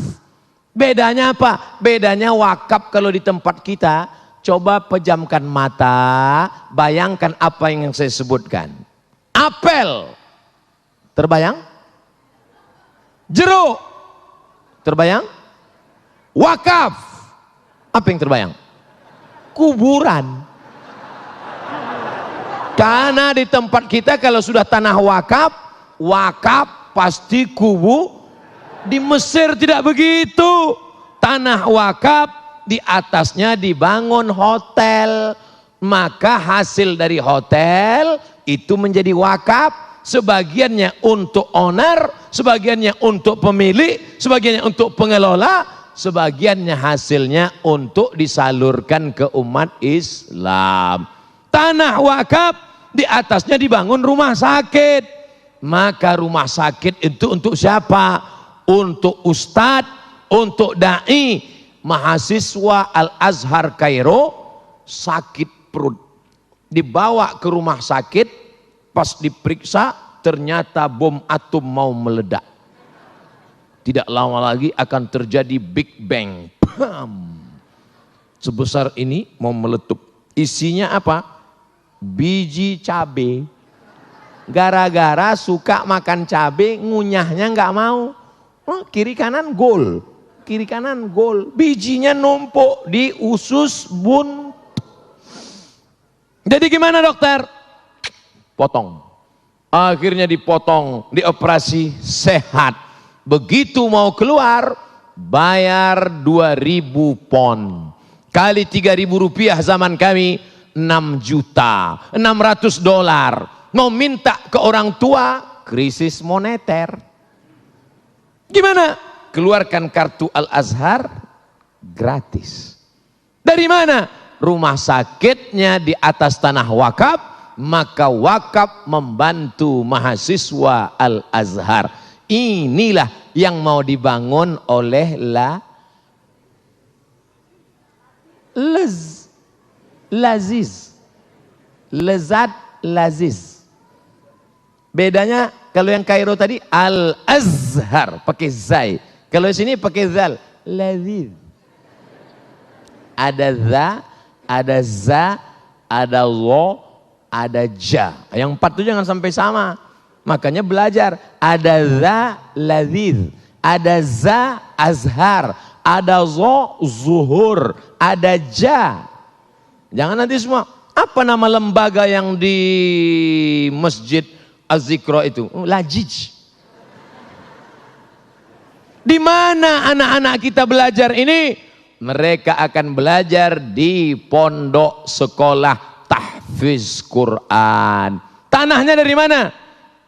Bedanya apa? Bedanya wakaf kalau di tempat kita, coba pejamkan mata, bayangkan apa yang saya sebutkan. Apel, terbayang? Jeruk, terbayang? Wakaf, apa yang terbayang? Kuburan. Karena di tempat kita kalau sudah tanah wakaf, wakaf pasti kubu. Di Mesir tidak begitu. Tanah wakaf, di atasnya dibangun hotel. Maka hasil dari hotel itu menjadi wakaf. Sebagiannya untuk owner, sebagiannya untuk pemilik, sebagiannya untuk pengelola, sebagiannya hasilnya untuk disalurkan ke umat Islam. Tanah wakaf, di atasnya dibangun rumah sakit. Maka rumah sakit itu untuk siapa? Untuk ustadz, untuk da'i. Mahasiswa Al-Azhar Kairo sakit perut, dibawa ke rumah sakit, pas diperiksa ternyata bom atom mau meledak. Tidak lama lagi akan terjadi Big Bang. Bam. Sebesar ini mau meletup. Isinya apa? Biji cabe. Gara-gara suka makan cabe, ngunyahnya nggak mau. Kiri kanan gol, kiri kanan gol. Bijinya numpuk di usus bun. Jadi gimana dokter? Potong. Akhirnya dipotong, dioperasi, sehat. Begitu mau keluar, bayar 2.000 pon. Kali 3.000 rupiah zaman kami, 6 juta, 600 dolar. Mau minta ke orang tua, krisis moneter. Gimana? Keluarkan kartu Al-Azhar, gratis. Dari mana? Rumah sakitnya di atas tanah wakaf, maka wakaf membantu mahasiswa Al-Azhar. Inilah yang mau dibangun oleh Laziz. Lezat Laziz. Bedanya kalau yang Kairo tadi Al-Azhar pakai zai. Kalau di sini pakai zal. Laziz. Ada za, ada za, ada lo, ada ja. Yang 4 itu jangan sampai sama. Makanya belajar. Ada za laziz, ada za azhar, ada zo zuhur, ada ja. Jangan nanti semua. Apa nama lembaga yang di Masjid Az-Zikra itu? Lajij. Di mana anak-anak kita belajar ini? Mereka akan belajar di pondok sekolah tahfiz Quran. Tanahnya dari mana?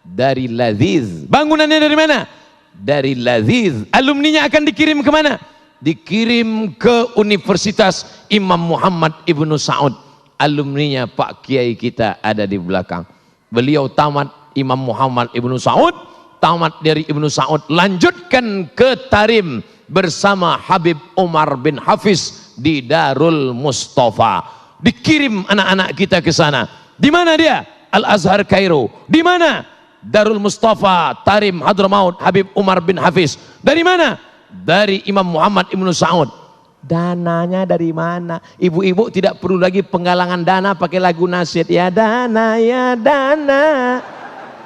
Dari Laziz. Bangunannya dari mana? Dari Laziz. Alumninya akan dikirim ke mana? Dikirim ke Universitas Imam Muhammad Ibnu Saud. Alumninya Pak Kiai kita ada di belakang. Beliau tamat Imam Muhammad Ibnu Saud, tamat dari Ibnu Saud, lanjutkan ke Tarim bersama Habib Umar bin Hafiz di Darul Mustafa. Dikirim anak-anak kita ke sana. Di mana dia? Al-Azhar Kairo. Di mana? Darul Mustafa, Tarim, Hadramaut, Habib Umar bin Hafiz. Dari mana? Dari Imam Muhammad Ibnu Saud. Dananya dari mana? Ibu-ibu tidak perlu lagi penggalangan dana pakai lagu nasyid. Ya dana, ya dana.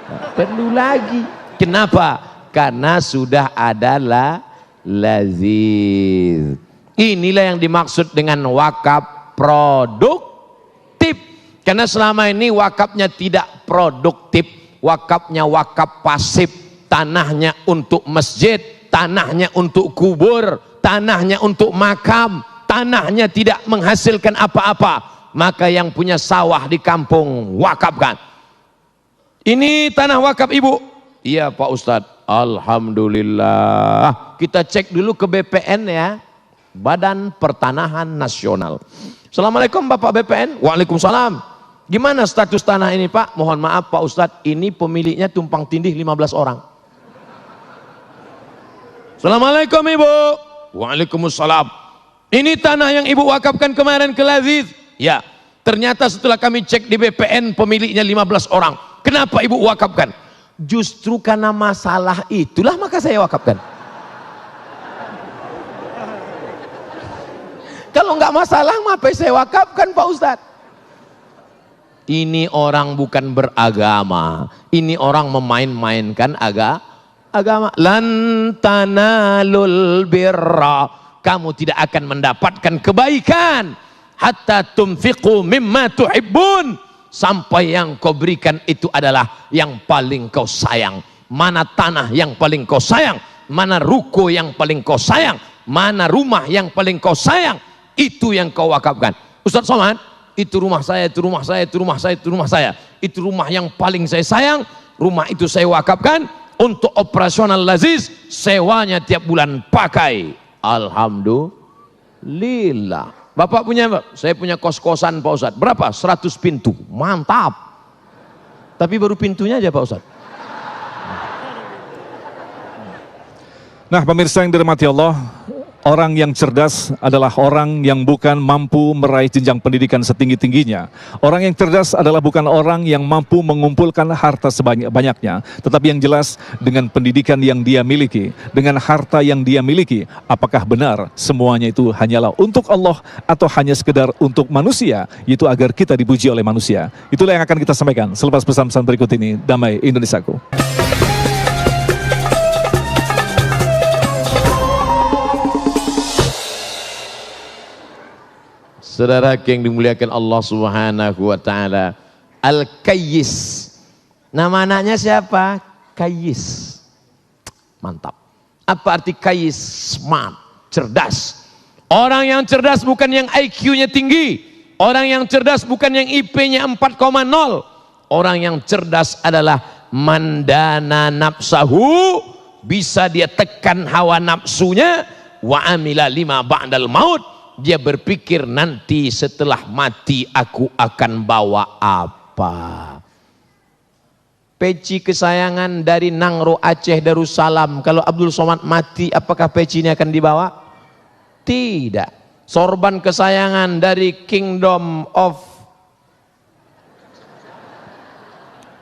Tidak perlu lagi. Kenapa? Karena sudah ada Laziz. Inilah yang dimaksud dengan wakaf produktif. Karena selama ini wakafnya tidak produktif. Wakafnya wakaf pasif. Tanahnya untuk masjid, tanahnya untuk kubur, tanahnya untuk makam, tanahnya tidak menghasilkan apa-apa. Maka yang punya sawah di kampung wakafkan. Ini tanah wakaf ibu. Iya Pak Ustadz. Alhamdulillah. Kita cek dulu ke BPN ya. Badan Pertanahan Nasional. Assalamualaikum Bapak BPN. Waalaikumsalam. Gimana status tanah ini Pak? Mohon maaf Pak Ustadz, ini pemiliknya tumpang tindih 15 orang. Assalamualaikum Ibu. Waalaikumsalam. Ini tanah yang ibu wakafkan kemarin ke Laziz. Ya, ternyata setelah kami cek di BPN pemiliknya 15 orang. Kenapa ibu wakafkan? Justru karena masalah itulah maka saya wakafkan. Kalau nggak masalah, ngapain saya wakafkan Pak Ustadz? Ini orang bukan beragama. Ini orang memain-mainkan agama. Lan tanalul birra. Kamu tidak akan mendapatkan kebaikan hatta tunfiqu mimma tuhibbun, sampai yang kau berikan itu adalah yang paling kau sayang. Mana tanah yang paling kau sayang? Mana ruko yang paling kau sayang? Mana rumah yang paling kau sayang? Itu yang kau wakafkan. Ustaz Somad, itu rumah saya, itu rumah saya, itu rumah saya, itu rumah saya. Itu rumah yang paling saya sayang. Rumah itu saya wakafkan untuk operasional Laziz, sewanya tiap bulan pakai. Alhamdulillah. Bapak punya, saya punya kos-kosan Pak Ustadz. Berapa? 100 pintu. Mantap. Tapi baru pintunya aja Pak Ustadz. Nah, pemirsa yang dirahmati Allah, orang yang cerdas adalah orang yang bukan mampu meraih jenjang pendidikan setinggi-tingginya. Orang yang cerdas adalah bukan orang yang mampu mengumpulkan harta sebanyak-banyaknya, tetapi yang jelas dengan pendidikan yang dia miliki, dengan harta yang dia miliki, apakah benar semuanya itu hanyalah untuk Allah atau hanya sekedar untuk manusia, yaitu agar kita dipuji oleh manusia. Itulah yang akan kita sampaikan selepas pesan-pesan berikut ini. Damai Indonesiaku. Saudara yang dimuliakan Allah Subhanahu wa taala, Al-Kayyis. Nama anaknya siapa? Kayyis. Mantap. Apa arti Kayyis? Smart, cerdas. Orang yang cerdas bukan yang IQ-nya tinggi. Orang yang cerdas bukan yang IP-nya 4,0. Orang yang cerdas adalah mandana nafsahu, bisa dia tekan hawa nafsunya, wa amila lima ba'dal maut. Dia berpikir nanti setelah mati aku akan bawa apa. Peci kesayangan dari Nangro Aceh Darussalam, kalau Abdul Somad mati apakah peci ini akan dibawa? Tidak. Sorban kesayangan dari Kingdom of,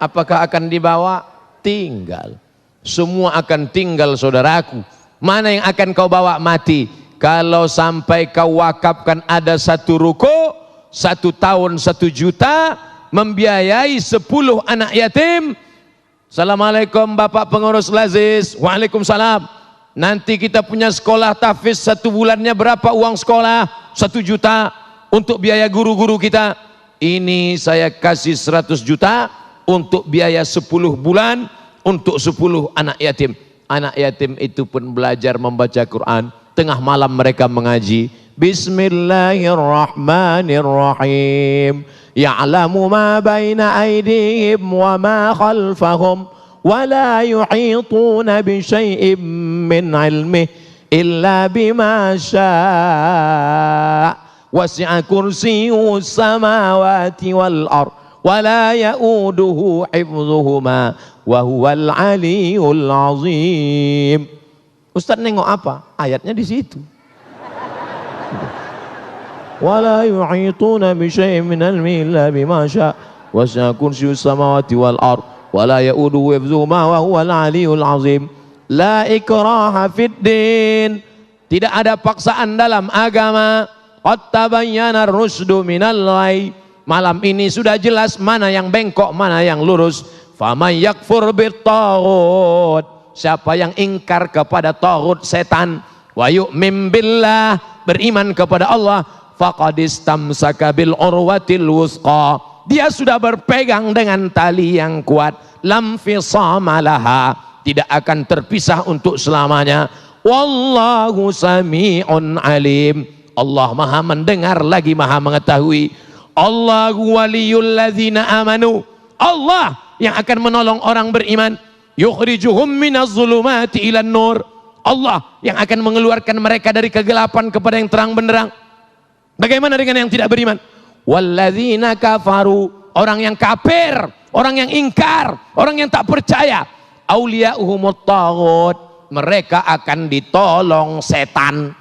apakah akan dibawa? Tinggal. Semua akan tinggal saudaraku. Mana yang akan kau bawa mati? Kalau sampai kau wakafkan ada satu ruko, 1 tahun 1 juta, membiayai 10 anak yatim. Assalamualaikum Bapak Pengurus Laziz. Waalaikumsalam. Nanti kita punya sekolah tahfiz 1 bulannya berapa uang sekolah? 1 juta untuk biaya guru-guru kita. Ini saya kasih 100 juta untuk biaya 10 bulan untuk 10 anak yatim. Anak yatim itu pun belajar membaca Quran. Tengah malam mereka mengaji. Bismillahirrahmanirrahim. Ya'lamu ma baina aydihim wa ma khalfahum wa la yuhituna bi syai'in min ilmih illa bima syaa. Wasi'a kursiyyuhu samawati wal ard wa la ya'uduhu hifdhuhuma wa huwal aliyyul azim. Ustaz nengok apa? Ayatnya di situ. Wala yuhituna bi syai'in min ilmihi illa bima syaa wasi'a kursiyyuhu samawati wal ard wala ya'uduhu hifdhuhuma wa huwal aliyyul azim. La ikraha fid din. Tidak ada paksaan dalam agama. Qad tabayyana ar-rusdu minal ghayy. Malam ini sudah jelas mana yang bengkok, mana yang lurus. Faman yakfur bit-taghut. Siapa yang ingkar kepada taghut setan, wa yu'min billah, beriman kepada Allah, faqad istamsaka bil urwatil wusqa. Dia sudah berpegang dengan tali yang kuat, lam fisama laha, tidak akan terpisah untuk selamanya. Wallahu sami'un alim. Allah Maha mendengar lagi Maha mengetahui. Allahu waliyul ladzina amanu. Allah yang akan menolong orang beriman. Yukhrijuhum minaz zulumati ilan nur. Allah yang akan mengeluarkan mereka dari kegelapan kepada yang terang benderang. Bagaimana dengan yang tidak beriman? Walladzina kafaru, orang yang kafir, orang yang ingkar, orang yang tak percaya. Auliya'uhumut taghut, mereka akan ditolong setan.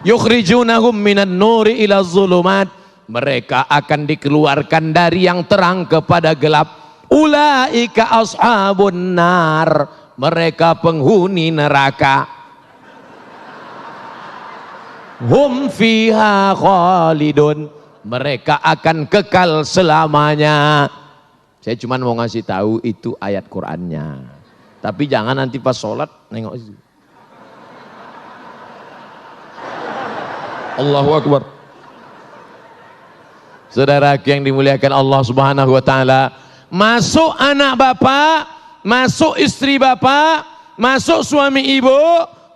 yukhrijunahum minan nuri ila zulumat, mereka akan dikeluarkan dari yang terang kepada gelap. Ulaika ashabun nar, mereka penghuni neraka. Hum fiha khalidun, mereka akan kekal selamanya. Saya cuma mau ngasih tahu itu ayat Qur'annya, tapi jangan nanti pas sholat nengok itu. Allahu Akbar. Saudara yang dimuliakan Allah Subhanahu wa taala, masuk anak bapak, masuk istri bapak, masuk suami ibu,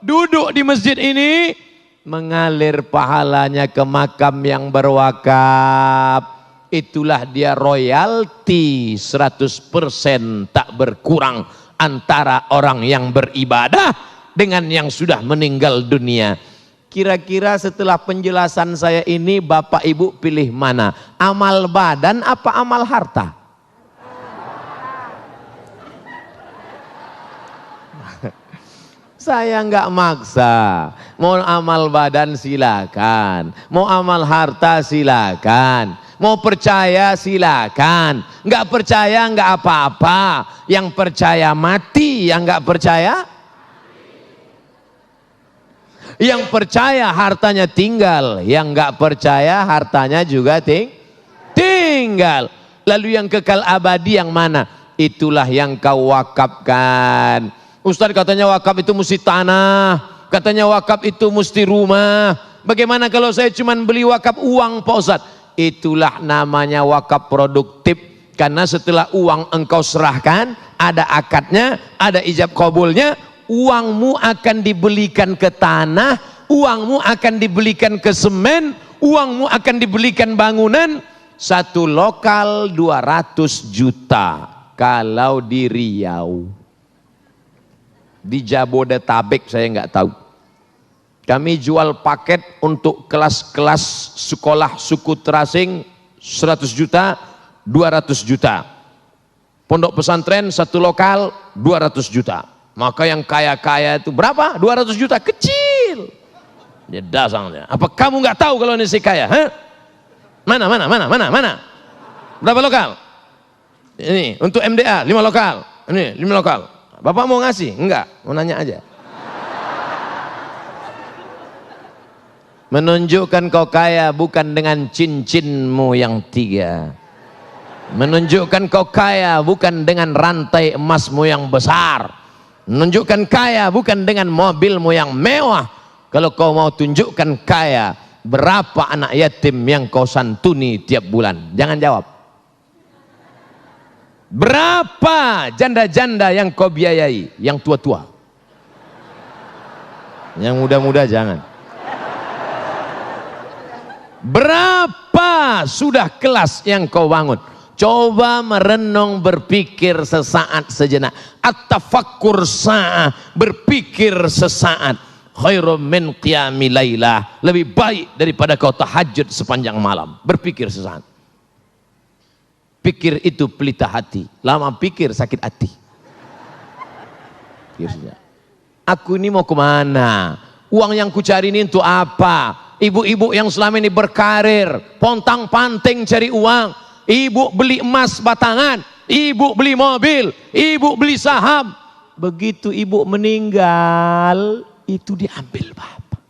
duduk di masjid ini, mengalir pahalanya ke makam yang berwakaf. Itulah dia royalti 100% tak berkurang antara orang yang beribadah dengan yang sudah meninggal dunia. Kira-kira setelah penjelasan saya ini, bapak ibu pilih mana? Amal badan apa amal harta? Saya nggak maksa. Mau amal badan silakan, mau amal harta silakan, mau percaya silakan, nggak percaya nggak apa-apa. Yang percaya mati, yang nggak percaya, yang percaya hartanya tinggal, yang nggak percaya hartanya juga tinggal. Lalu yang kekal abadi yang mana? Itulah yang kau wakafkan. Ustaz katanya wakaf itu mesti tanah, katanya wakaf itu mesti rumah. Bagaimana kalau saya cuma beli wakaf uang Pak Ustaz? Itulah namanya wakaf produktif. Karena setelah uang engkau serahkan, ada akadnya, ada ijab kabulnya, uangmu akan dibelikan ke tanah, uangmu akan dibelikan ke semen, uangmu akan dibelikan bangunan. Satu lokal 200 juta kalau di Riau. Di Jabodetabek saya nggak tahu. Kami jual paket untuk kelas-kelas sekolah suku terasing 100 juta, 200 juta. Pondok pesantren satu lokal 200 juta. Maka yang kaya-kaya itu berapa? 200 juta, kecil. Ya dasarnya. Apa kamu nggak tahu kalau ini si kaya? Hah? Mana? Berapa lokal? Ini untuk MDA 5 lokal. Ini 5 lokal. Bapak mau ngasih? Enggak, mau nanya aja. Menunjukkan kau kaya bukan dengan cincinmu yang 3. Menunjukkan kau kaya bukan dengan rantai emasmu yang besar. Menunjukkan kaya bukan dengan mobilmu yang mewah. Kalau kau mau tunjukkan kaya, berapa anak yatim yang kau santuni tiap bulan? Jangan jawab. Berapa janda-janda yang kau biayai? Yang tua-tua. Yang muda-muda jangan. Berapa sudah kelas yang kau bangun? Coba merenung, berpikir sesaat sejenak. At-tafakkur sa'ah, berpikir sesaat. Khairum min qiyami lailah, lebih baik daripada kau tahajud sepanjang malam. Berpikir sesaat. Pikir itu pelita hati, lama pikir sakit hati. Aku ini mau kemana? Uang yang kucari ini untuk apa? Ibu-ibu yang selama ini berkarir, pontang-panting cari uang. Ibu beli emas batangan, ibu beli mobil, ibu beli saham. Begitu ibu meninggal, itu diambil bapak.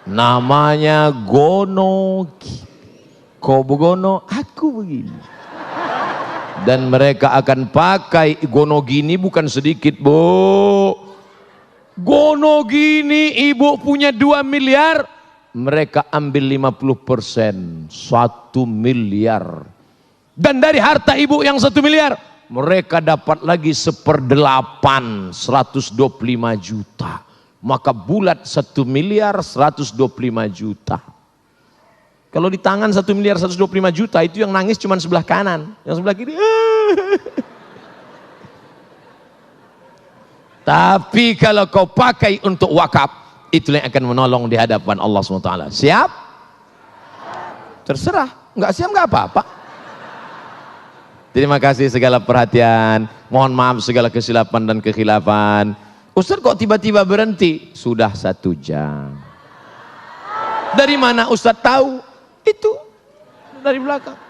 Namanya gonogi. Kau begono, aku begini. Dan mereka akan pakai gono gini bukan sedikit, Bu. Gono gini ibu punya 2 miliar, mereka ambil 50%, 1 miliar. Dan dari harta ibu yang 1 miliar, mereka dapat lagi 1/8, 125 juta. Maka bulat 1 miliar 125 juta. Kalau di tangan 1 miliar 125 juta, itu yang nangis cuma sebelah kanan, yang sebelah kiri. Tapi kalau kau pakai untuk wakaf, itulah yang akan menolong di hadapan Allah SWT. Siap? Terserah, nggak siap nggak apa-apa. Terima kasih segala perhatian. Mohon maaf segala kesilapan dan kekhilafan. Ustaz kok tiba-tiba berhenti? Sudah 1 jam. Dari mana Ustaz tahu? Itu dari belakang.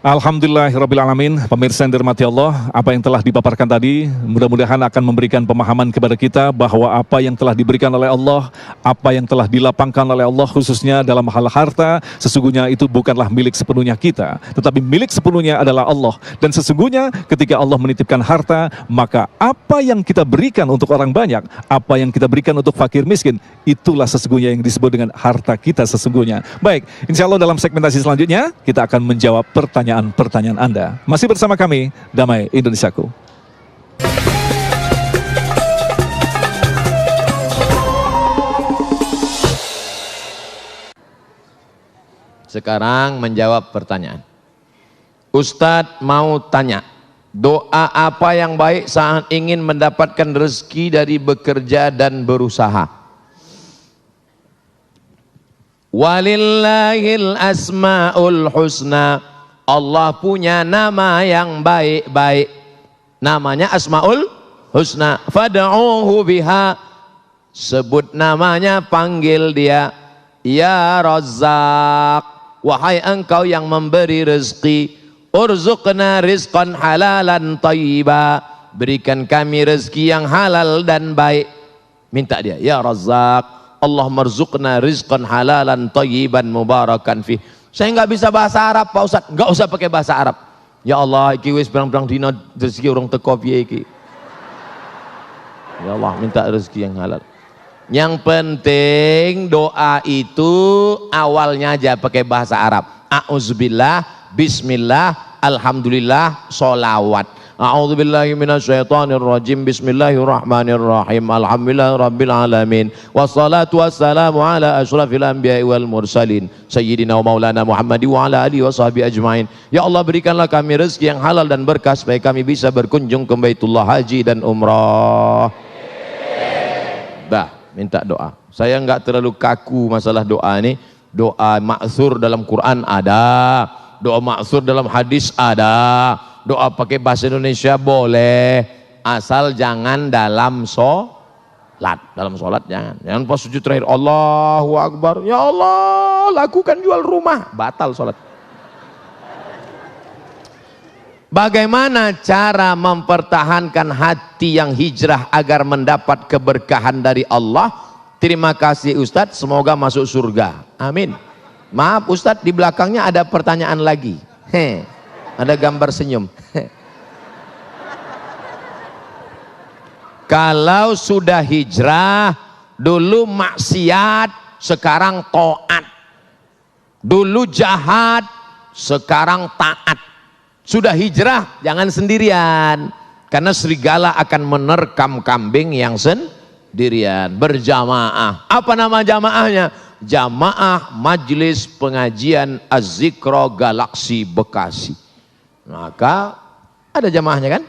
Alhamdulillahirrabbilalamin. Pemirsa yang dirahmati Allah, apa yang telah dipaparkan tadi mudah-mudahan akan memberikan pemahaman kepada kita bahwa apa yang telah diberikan oleh Allah, apa yang telah dilapangkan oleh Allah khususnya dalam hal harta, sesungguhnya itu bukanlah milik sepenuhnya kita, tetapi milik sepenuhnya adalah Allah. Dan sesungguhnya ketika Allah menitipkan harta, maka apa yang kita berikan untuk orang banyak, apa yang kita berikan untuk fakir miskin, itulah sesungguhnya yang disebut dengan harta kita sesungguhnya. Baik, insya Allah dalam segmentasi selanjutnya kita akan menjawab pertanyaan Anda. Masih bersama kami, Damai Indonesiaku. Sekarang menjawab pertanyaan. Ustadz mau tanya, doa apa yang baik saat ingin mendapatkan rezeki dari bekerja dan berusaha? Walillahil asmaul husna. Allah punya nama yang baik-baik, namanya Asmaul Husna. Fad'uhu biha, sebut namanya, panggil dia. Ya Razzaq, wahai engkau yang memberi rezeki. Urzuqna rizqan halalan thayyiba, berikan kami rezeki yang halal dan baik. Minta dia, ya Razzaq, Allah marzuqna rizqan halalan thayyiban mubarakan fih. Saya nggak bisa bahasa Arab Pak Ustadz, nggak usah pakai bahasa Arab. Ya Allah, iki wis berang-berang dina rezeki orang teko piye iki. Ya Allah, minta rezeki yang halal. Yang penting doa itu awalnya aja pakai bahasa Arab. A'udzubillah, bismillah, alhamdulillah, sholawat. A'udzubillahi minasyaitonirrajim. Bismillahirrahmanirrahim. Alhamdulillahirabbil alamin. Wassalatu wassalamu ala asyrafil anbiya'i wal mursalin sayyidina wa maulana Muhammadi wa ala alihi washabihi ajmain. Ya Allah, berikanlah kami rezeki yang halal dan berkah supaya kami bisa berkunjung ke Baitullah Haji dan Umrah. Dah, minta doa. Saya enggak terlalu kaku masalah doa ini. Doa ma'tsur dalam Quran ada, doa ma'tsur dalam hadis ada. Doa pakai bahasa Indonesia boleh, asal jangan dalam sholat. Dalam sholat jangan. Jangan pas sujud terakhir Allahu Akbar, ya Allah lakukan jual rumah, batal sholat. Bagaimana cara mempertahankan hati yang hijrah agar mendapat keberkahan dari Allah? Terima kasih Ustadz, semoga masuk surga. Amin. Maaf Ustadz, di belakangnya ada pertanyaan lagi. Ada gambar senyum. Kalau sudah hijrah, dulu maksiat, sekarang taat. Dulu jahat, sekarang taat. Sudah hijrah, jangan sendirian. Karena serigala akan menerkam kambing yang sendirian. Berjamaah. Apa nama jamaahnya? Jamaah Majelis Pengajian Az-Zikra Galaksi Bekasi. Maka ada jamaahnya kan?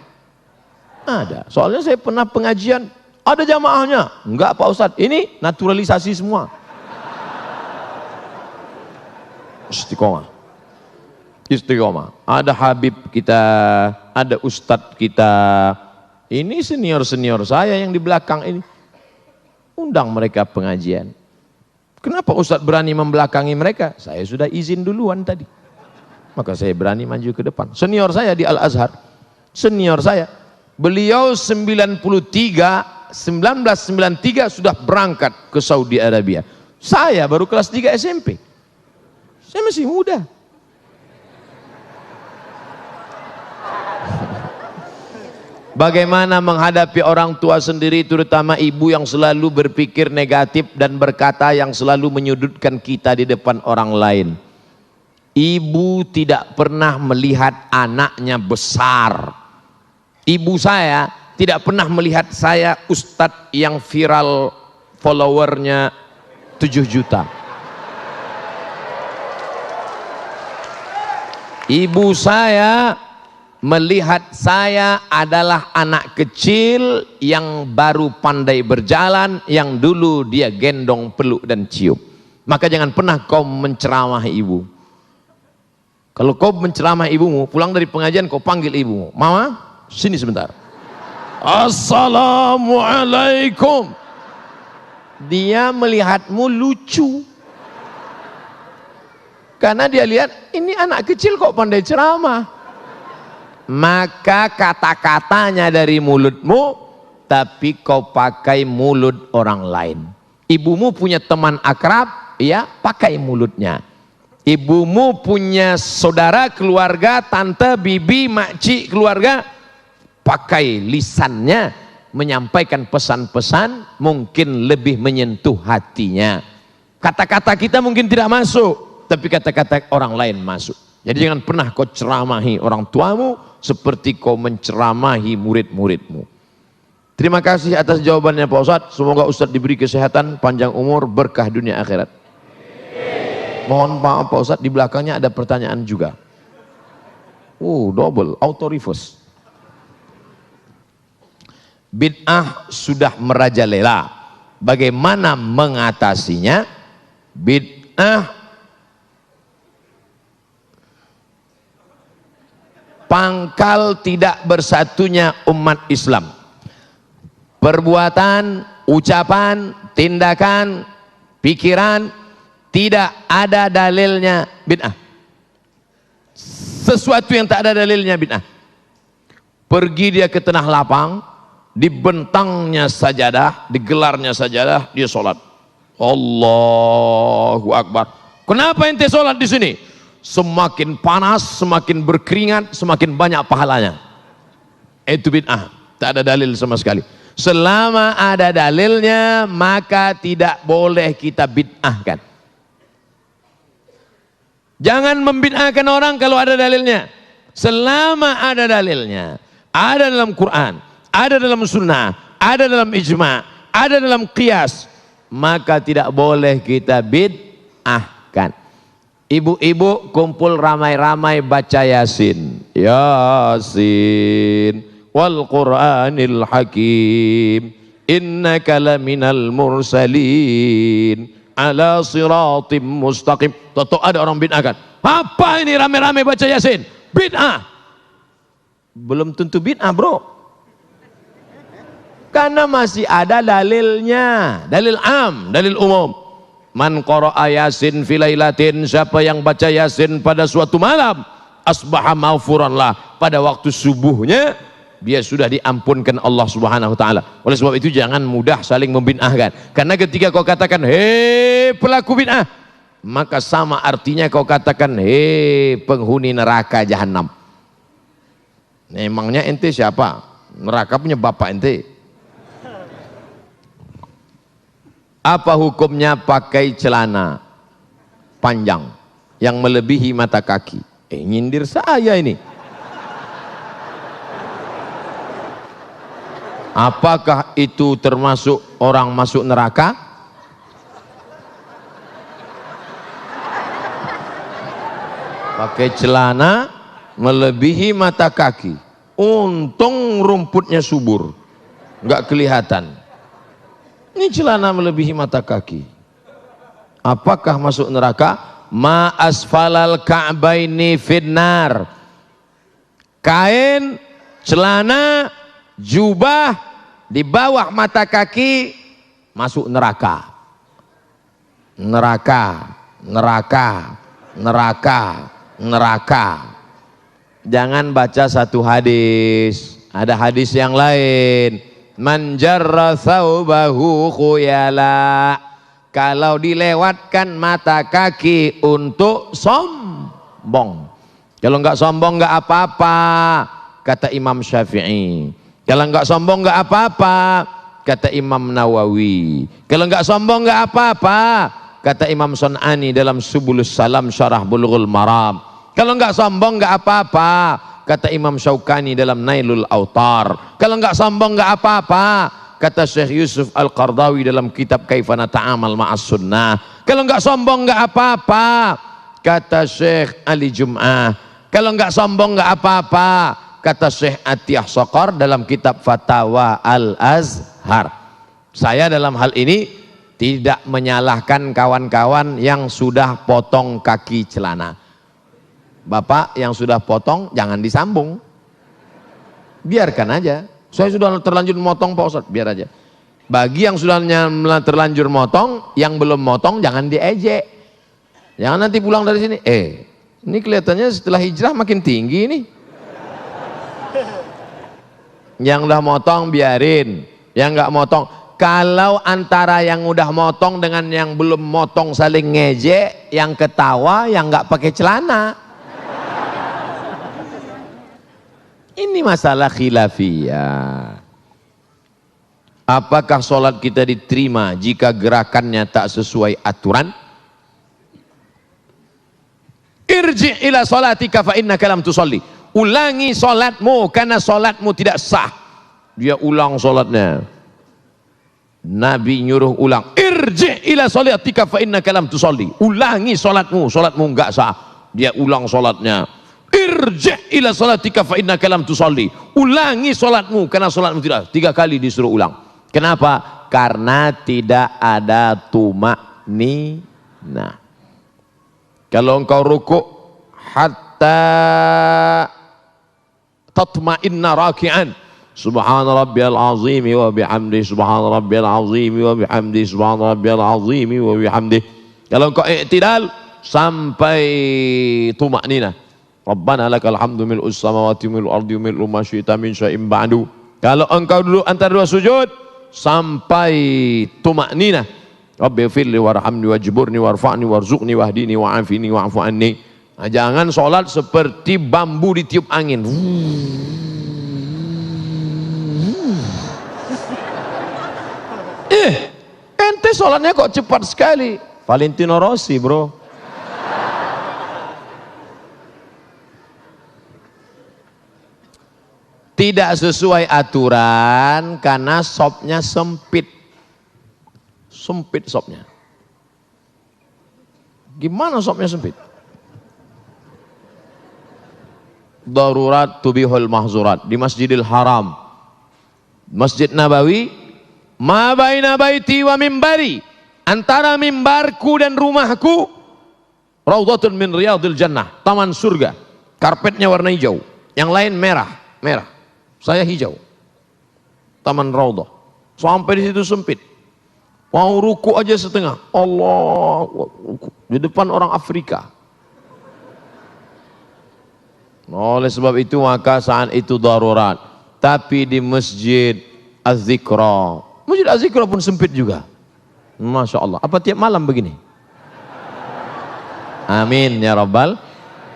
Ada. Soalnya saya pernah pengajian, ada jamaahnya. Enggak Pak Ustadz, ini naturalisasi semua. Istiqomah. Istiqomah. Ada Habib kita, ada Ustadz kita. Ini senior-senior saya yang di belakang ini. Undang mereka pengajian. Kenapa Ustadz berani membelakangi mereka? Saya sudah izin duluan tadi. Maka saya berani maju ke depan. Senior saya di Al-Azhar, senior saya, beliau 1993 sudah berangkat ke Saudi Arabia. Saya baru kelas 3 SMP. Saya masih muda. Bagaimana menghadapi orang tua sendiri, terutama ibu yang selalu berpikir negatif dan berkata yang selalu menyudutkan kita di depan orang lain. Ibu tidak pernah melihat anaknya besar. Ibu saya tidak pernah melihat saya ustadz yang viral followernya 7 juta. Ibu saya melihat saya adalah anak kecil yang baru pandai berjalan, yang dulu dia gendong, peluk dan cium. Maka jangan pernah kau menceramah ibu. Kalau kau menceramah ibumu, pulang dari pengajian kau panggil ibumu, mama sini sebentar. Assalamualaikum. Dia melihatmu lucu. Karena dia lihat, ini anak kecil kok pandai ceramah. Maka kata-katanya dari mulutmu, tapi kau pakai mulut orang lain. Ibumu punya teman akrab, ya pakai mulutnya. Ibumu punya saudara, keluarga, tante, bibi, makcik, keluarga, pakai lisannya menyampaikan pesan-pesan mungkin lebih menyentuh hatinya. Kata-kata kita mungkin tidak masuk, tapi kata-kata orang lain masuk. Jadi jangan pernah kau ceramahi orang tuamu seperti kau menceramahi murid-muridmu. Terima kasih atas jawabannya Pak Ustadz. Semoga Ustadz diberi kesehatan, panjang umur, berkah dunia akhirat. Mohon maaf Pak Ustadz, di belakangnya ada pertanyaan juga. Double, auto reverse. Bid'ah sudah merajalela. Bagaimana mengatasinya? Bid'ah pangkal tidak bersatunya umat Islam. Perbuatan, ucapan, tindakan, pikiran tidak ada dalilnya bid'ah. Sesuatu yang tak ada dalilnya bid'ah. Pergi dia ke tanah lapang, dibentangnya sajadah, digelarnya sajadah, dia sholat. Allahu Akbar. Kenapa ente sholat di sini? Semakin panas, semakin berkeringat, semakin banyak pahalanya. Itu bid'ah, tak ada dalil sama sekali. Selama ada dalilnya, maka tidak boleh kita bid'ahkan. Jangan membid'ahkan orang kalau ada dalilnya. Selama ada dalilnya, ada dalam Quran, ada dalam sunnah, ada dalam ijma', ada dalam qiyas, maka tidak boleh kita bid'ahkan. Ibu-ibu kumpul ramai-ramai baca Yasin. Yasin wal Qur'anil Hakim. Innaka laminal mursalin ala siratim mustaqim. Toto ada orang bid'ahkan. Apa ini ramai-ramai baca Yasin? Bid'ah. Belum tentu bid'ah, bro. Karena masih ada dalilnya. Dalil am, dalil umum. Man qara'a Yasin fi lailatin, siapa yang baca Yasin pada suatu malam, asbaha maghfuran lah, pada waktu subuhnya dia sudah diampunkan Allah Subhanahu wa taala. Oleh sebab itu jangan mudah saling membid'ahkan. Karena ketika kau katakan hei pelaku bid'ah, maka sama artinya kau katakan hei penghuni neraka jahanam. Emangnya ente siapa? Neraka punya bapak ente. Apa hukumnya pakai celana panjang yang melebihi mata kaki? Nyindir saya ini. Apakah itu termasuk orang masuk neraka? Pakai celana melebihi mata kaki. Untung rumputnya subur, nggak kelihatan. Ini celana melebihi mata kaki. Apakah masuk neraka? Ma asfalal ka'baini finnar. Kain, celana, jubah di bawah mata kaki masuk neraka. Neraka, neraka, neraka, neraka. Jangan baca satu hadis. Ada hadis yang lain. Man jarra thawbahu khuyala. Kalau dilewatkan mata kaki untuk sombong. Kalau enggak sombong enggak apa-apa, kata Imam Syafi'i. Kalau enggak sombong enggak apa-apa, kata Imam Nawawi. Kalau enggak sombong enggak apa-apa, kata Imam Sun'ani dalam Subulus Salam Syarah Bulughul Maram. Kalau enggak sombong enggak apa-apa, kata Imam Syaukani dalam Nailul Autar. Kalau enggak sombong enggak apa-apa, kata Syekh Yusuf Al-Qardawi dalam kitab Kaifana Ta'amal Ma'as Sunnah. Kalau enggak sombong enggak apa-apa, kata Syekh Ali Jum'ah. Kalau enggak sombong enggak apa-apa, kata Syekh Atiyah Sokor dalam kitab Fatawa Al-Azhar. Saya dalam hal ini tidak menyalahkan kawan-kawan yang sudah potong kaki celana. Bapak yang sudah potong jangan disambung, biarkan aja. Saya sudah terlanjur motong Pak Ustadz, biar aja. Bagi yang sudah terlanjur motong, yang belum motong jangan diejek. Jangan nanti pulang dari sini, ini kelihatannya setelah hijrah makin tinggi nih. Yang udah motong biarin, yang nggak motong. Kalau antara yang udah motong dengan yang belum motong saling ngejek, yang ketawa yang nggak pakai celana. Ini masalah khilafiyah. Apakah sholat kita diterima jika gerakannya tak sesuai aturan? Irji' ila sholatika fa innaka lam tusalli. Ulangi sholatmu karena sholatmu tidak sah. Dia ulang sholatnya. Nabi nyuruh ulang. Irji' ila sholatika fa innaka lam tusalli. Ulangi sholatmu, sholatmu enggak sah. Dia ulang sholatnya. Irji' ila sholatika fa innaka lam tusalli. Ulangi sholatmu karena sholatmu tidak. 3 kali disuruh ulang. Kenapa? Karena tidak ada tumakninah. Kalau engkau rukuk hatta tatma'inna raki'an, subhana rabbiyal azim wa bihamdi, subhana rabbiyal azim wa bihamdi, subhana rabbiyal azim wa bihamdi. Kalau engkau i'tidal sampai tumakninah, rabbana lakal hamdu mil'us samawati mil'ul ardi mil'u ma syi'ta min syai'in ba'du. Kalau engkau duduk antara 2 sujud sampai tumakninah, rabbi firli warhamni wajburni warfa'ni warzuqni wahdini wa'afini wa'fu anni. Nah, jangan sholat seperti bambu ditiup angin. Ente sholatnya kok cepat sekali. Valentino Rossi bro. Tidak sesuai aturan karena sopnya sempit. Sempit sopnya. Gimana sopnya sempit? Darurat tubihul mahzurat. Di Masjidil Haram, Masjid Nabawi, ma baina baiti wa mimbari, antara mimbarku dan rumahku, raudhatun min riyadil jannah, taman surga. Karpetnya warna hijau, yang lain merah, saya hijau. Taman raudhah. Sampai di situ sempit. Mau ruku aja setengah. Allah, di depan orang Afrika. Oleh sebab itu maka saat itu darurat. Tapi di Masjid Az-Zikra, Masjid Az-Zikra pun sempit juga. Masya Allah. Apa tiap malam begini? Amin ya Rabbal.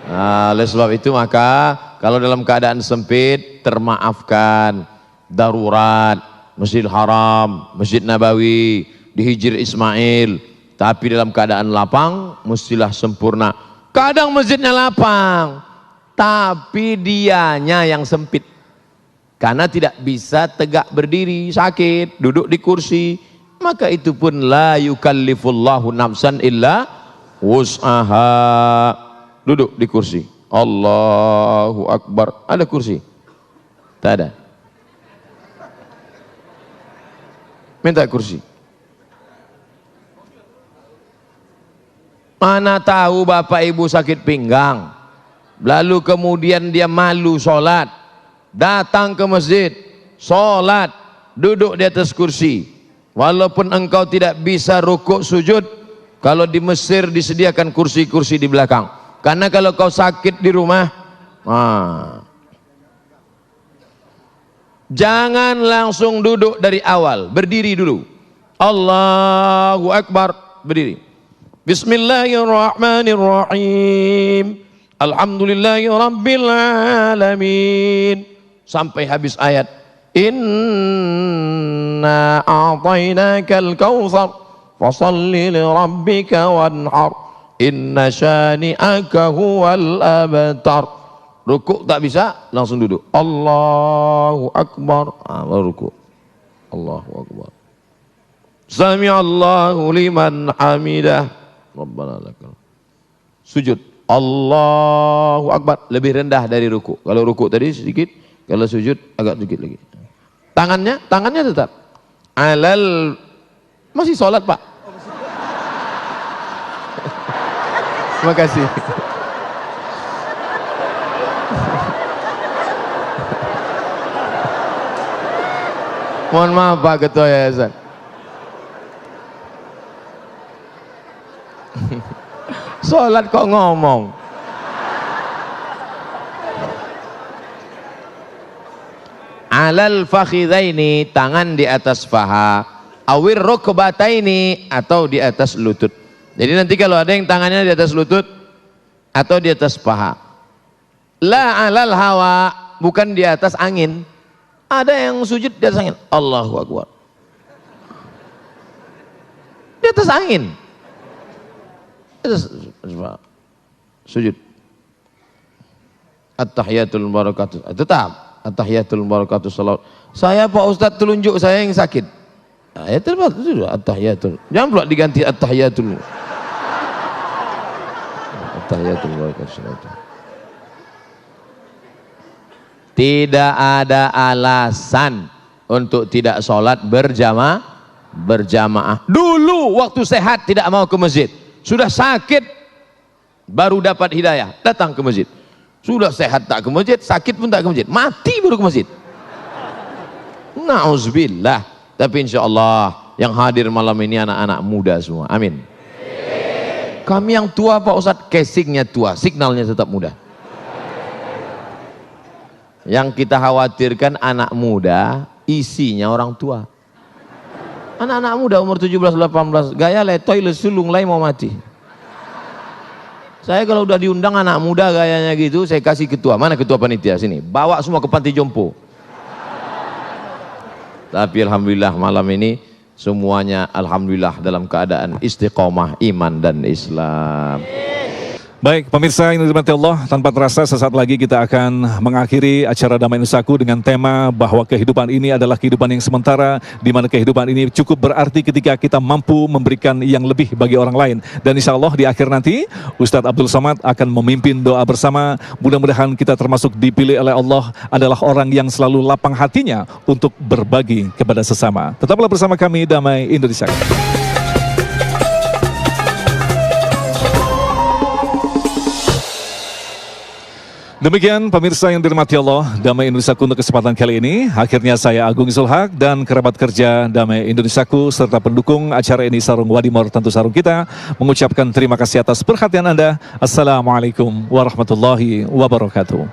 Oleh sebab itu maka kalau dalam keadaan sempit termaafkan. Darurat, Masjidil Haram, Masjid Nabawi, di Hijr Ismail. Tapi dalam keadaan lapang mestilah sempurna. Kadang masjidnya lapang, tapi dianya yang sempit. Karena tidak bisa tegak berdiri, sakit, duduk di kursi. Maka itu pun la yukallifullahu nafsan illa wus'aha. Duduk di kursi. Allahu Akbar. Ada kursi? Tak ada. Minta kursi. Mana tahu bapak ibu sakit pinggang, lalu kemudian dia malu sholat, datang ke masjid, sholat, duduk di atas kursi. Walaupun engkau tidak bisa rukuk sujud, kalau di Mesir disediakan kursi-kursi di belakang. Karena kalau kau sakit di rumah, jangan langsung duduk dari awal, berdiri dulu. Allahu Akbar, berdiri. Bismillahirrahmanirrahim. Alhamdulillahi rabbil alamin. Sampai habis ayat. Inna a'tainakal kautsar fasalli li rabbika wanhar. Inna syani'aka huwal abtar. Rukuk tak bisa, langsung duduk. Allahu Akbar. Baru rukuk. Allahu Akbar. Sami'allahu liman hamidah. Rabbana lakal. Sujud. Allahu Akbar. Lebih rendah dari ruku. Kalau ruku tadi sedikit, kalau sujud agak sedikit lagi. Tangannya tetap. Alal. Masih sholat Pak. Terima kasih. Mohon maaf Pak Ketua Yayasan. Sholat kok ngomong. Alal fakhidaini, tangan di atas paha. Awir rukbataini, atau di atas lutut. Jadi nanti kalau ada yang tangannya di atas lutut atau di atas paha. La alal hawa, bukan di atas angin. Ada yang sujud di atas angin. Allahu Akbar. Di atas angin. Di atas, sujud. At-tahiyatul barakatuh. Tetap. At-tahiyatul barakatuh salawat. Saya Pak Ustadz telunjuk saya yang sakit. Nah, ya terus at-tahiyatul. Jangan pula diganti at-tahiyatul. At-tahiyatul barakatuh salawat. Tidak ada alasan untuk tidak sholat berjamaah. Dulu waktu sehat tidak mau ke masjid. Sudah sakit baru dapat hidayah, datang ke masjid. Sudah sehat tak ke masjid, sakit pun tak ke masjid. Mati baru ke masjid. Na'udzubillah. Tapi insya Allah yang hadir malam ini anak-anak muda semua. Amin. Kami yang tua Pak Ustadz, casingnya tua, signalnya tetap muda. Yang kita khawatirkan anak muda, isinya orang tua. Anak-anak muda umur 17-18, gaya letoy lesulung lay mau mati. Saya kalau udah diundang anak muda gayanya gitu, saya kasih ketua. Mana ketua panitia? Sini, bawa semua ke panti jompo. Tapi alhamdulillah malam ini semuanya alhamdulillah dalam keadaan istiqomah iman dan Islam. Baik, pemirsa yang dirahmati Allah, tanpa terasa sesaat lagi kita akan mengakhiri acara Damai Nusaku dengan tema bahwa kehidupan ini adalah kehidupan yang sementara, di mana kehidupan ini cukup berarti ketika kita mampu memberikan yang lebih bagi orang lain. Dan insya Allah di akhir nanti, Ustadz Abdul Somad akan memimpin doa bersama. Mudah-mudahan kita termasuk dipilih oleh Allah adalah orang yang selalu lapang hatinya untuk berbagi kepada sesama. Tetaplah bersama kami, Damai Indonesia. Demikian pemirsa yang dirahmati Allah, Damai Indonesiaku untuk kesempatan kali ini. Akhirnya saya Agung Zulhaq dan kerabat kerja Damai Indonesiaku serta pendukung acara ini Sarung Wadimor tentu sarung kita mengucapkan terima kasih atas perhatian Anda. Assalamualaikum warahmatullahi wabarakatuh.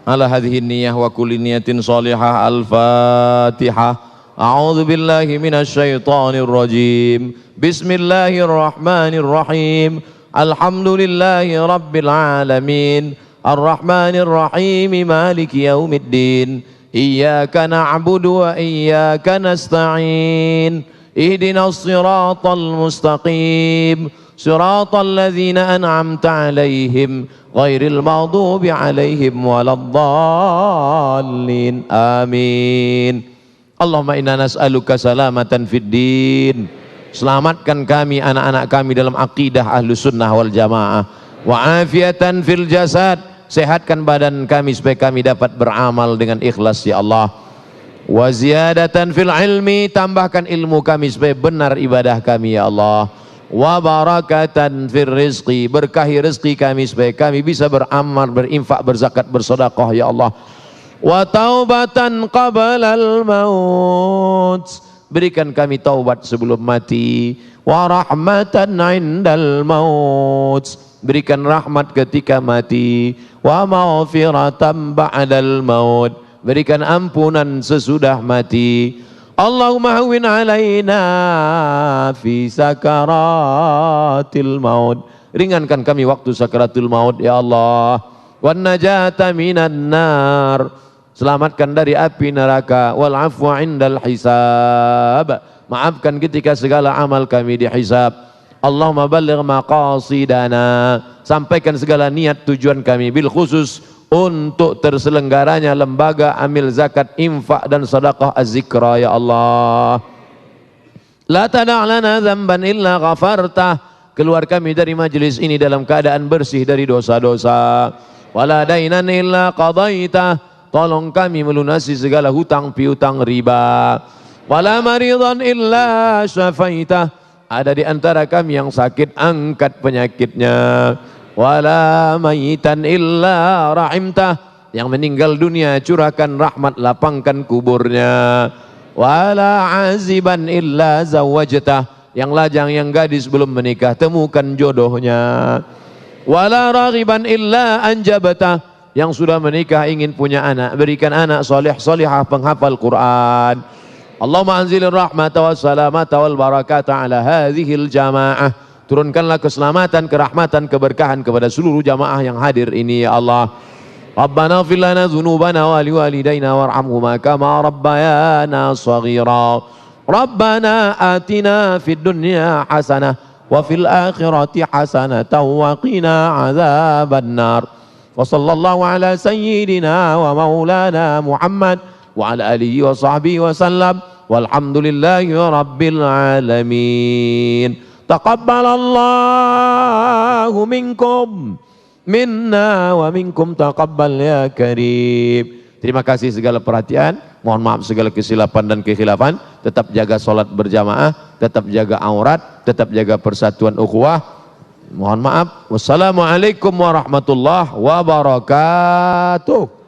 Ala hadhihi niyah wa kulli niyatin salihah. Al-Fatihah. A'udzu billahi minasyaitonir rajim. Bismillahirrahmanirrahim. Alhamdulillahi rabbil alamin. Ar-Rahmanir Rahim, Maliki Yaumiddin. Iyyaka na'budu wa iyyaka nasta'in. Ihdinas siratal mustaqim. Siratal ladzina an'amta 'alaihim ghairil maghdubi 'alaihim waladdallin. Amin. Allahumma inna nas'aluka salamatan fid din. Selamatkan kami, anak-anak kami dalam akidah Ahlus Sunnah wal Jamaah. Wa afiatan fil jasad, sehatkan badan kami supaya kami dapat beramal dengan ikhlas ya Allah. Wa ziyadatan fil ilmi, tambahkan ilmu kami supaya benar ibadah kami ya Allah. Wa barakatan fil rizqi, berkahi rezeki kami supaya kami bisa beramal, berinfak, berzakat, bersedekah ya Allah. Wa taubatan qabalal maut, berikan kami taubat sebelum mati. Wa rahmatan indal maut, berikan rahmat ketika mati. Wa maghfiratan ba'dal maut, berikan ampunan sesudah mati. Allahumma hawwin alaina fi sakaratil maut, ringankan kami waktu sakaratul maut ya Allah. Wan najata minan nar, selamatkan dari api neraka. Wal afwa indal hisab, maafkan ketika segala amal kami dihisab. Allahumma balligh maqasidana, sampaikan segala niat tujuan kami, bil khusus untuk terselenggaranya lembaga amil zakat, infak dan sedekah az-zikra ya Allah. La tada' lana dzamban illa ghafartah, keluar kami dari majlis ini dalam keadaan bersih dari dosa-dosa. Wala dainan illa qadaitah, tolong kami melunasi segala hutang piutang riba. Wala maridan illa syafaitah, ada di antara kami yang sakit, angkat penyakitnya. Wala mayitan illa rahimtah, yang meninggal dunia curahkan rahmat, lapangkan kuburnya. wala aziban illa zawajtah, yang lajang yang gadis belum menikah temukan jodohnya. Wala raghiban illa anjabtah, yang sudah menikah ingin punya anak berikan anak soleh solehah penghafal Quran. Allahumma anzilir rahmata was salamata wal barakata ala hadhil jamaah, turunkanlah keselamatan, kerahmatan, keberkahan kepada seluruh jamaah yang hadir ini ya Allah. Rabbana ighfir lana dzunubana wa liwalidayna warhamhuma kama rabbayana shaghira. Rabbana atina fid dunya hasanah wa fil akhirati hasanatan wa qina adzabannar. Wa sallallahu ala sayyidina wa maulana Muhammad wa ala alihi wa sahbihi wa sallam walhamdulillahi rabbil alamin. Taqabbalallahu minkum minna wa minkum taqabbal ya karim. Terima kasih segala perhatian, mohon maaf segala kesilapan dan kekhilafan. Tetap jaga sholat berjamaah, tetap jaga aurat, tetap jaga persatuan ukhuwah. Mohon maaf. Wassalamualaikum warahmatullahi wabarakatuh.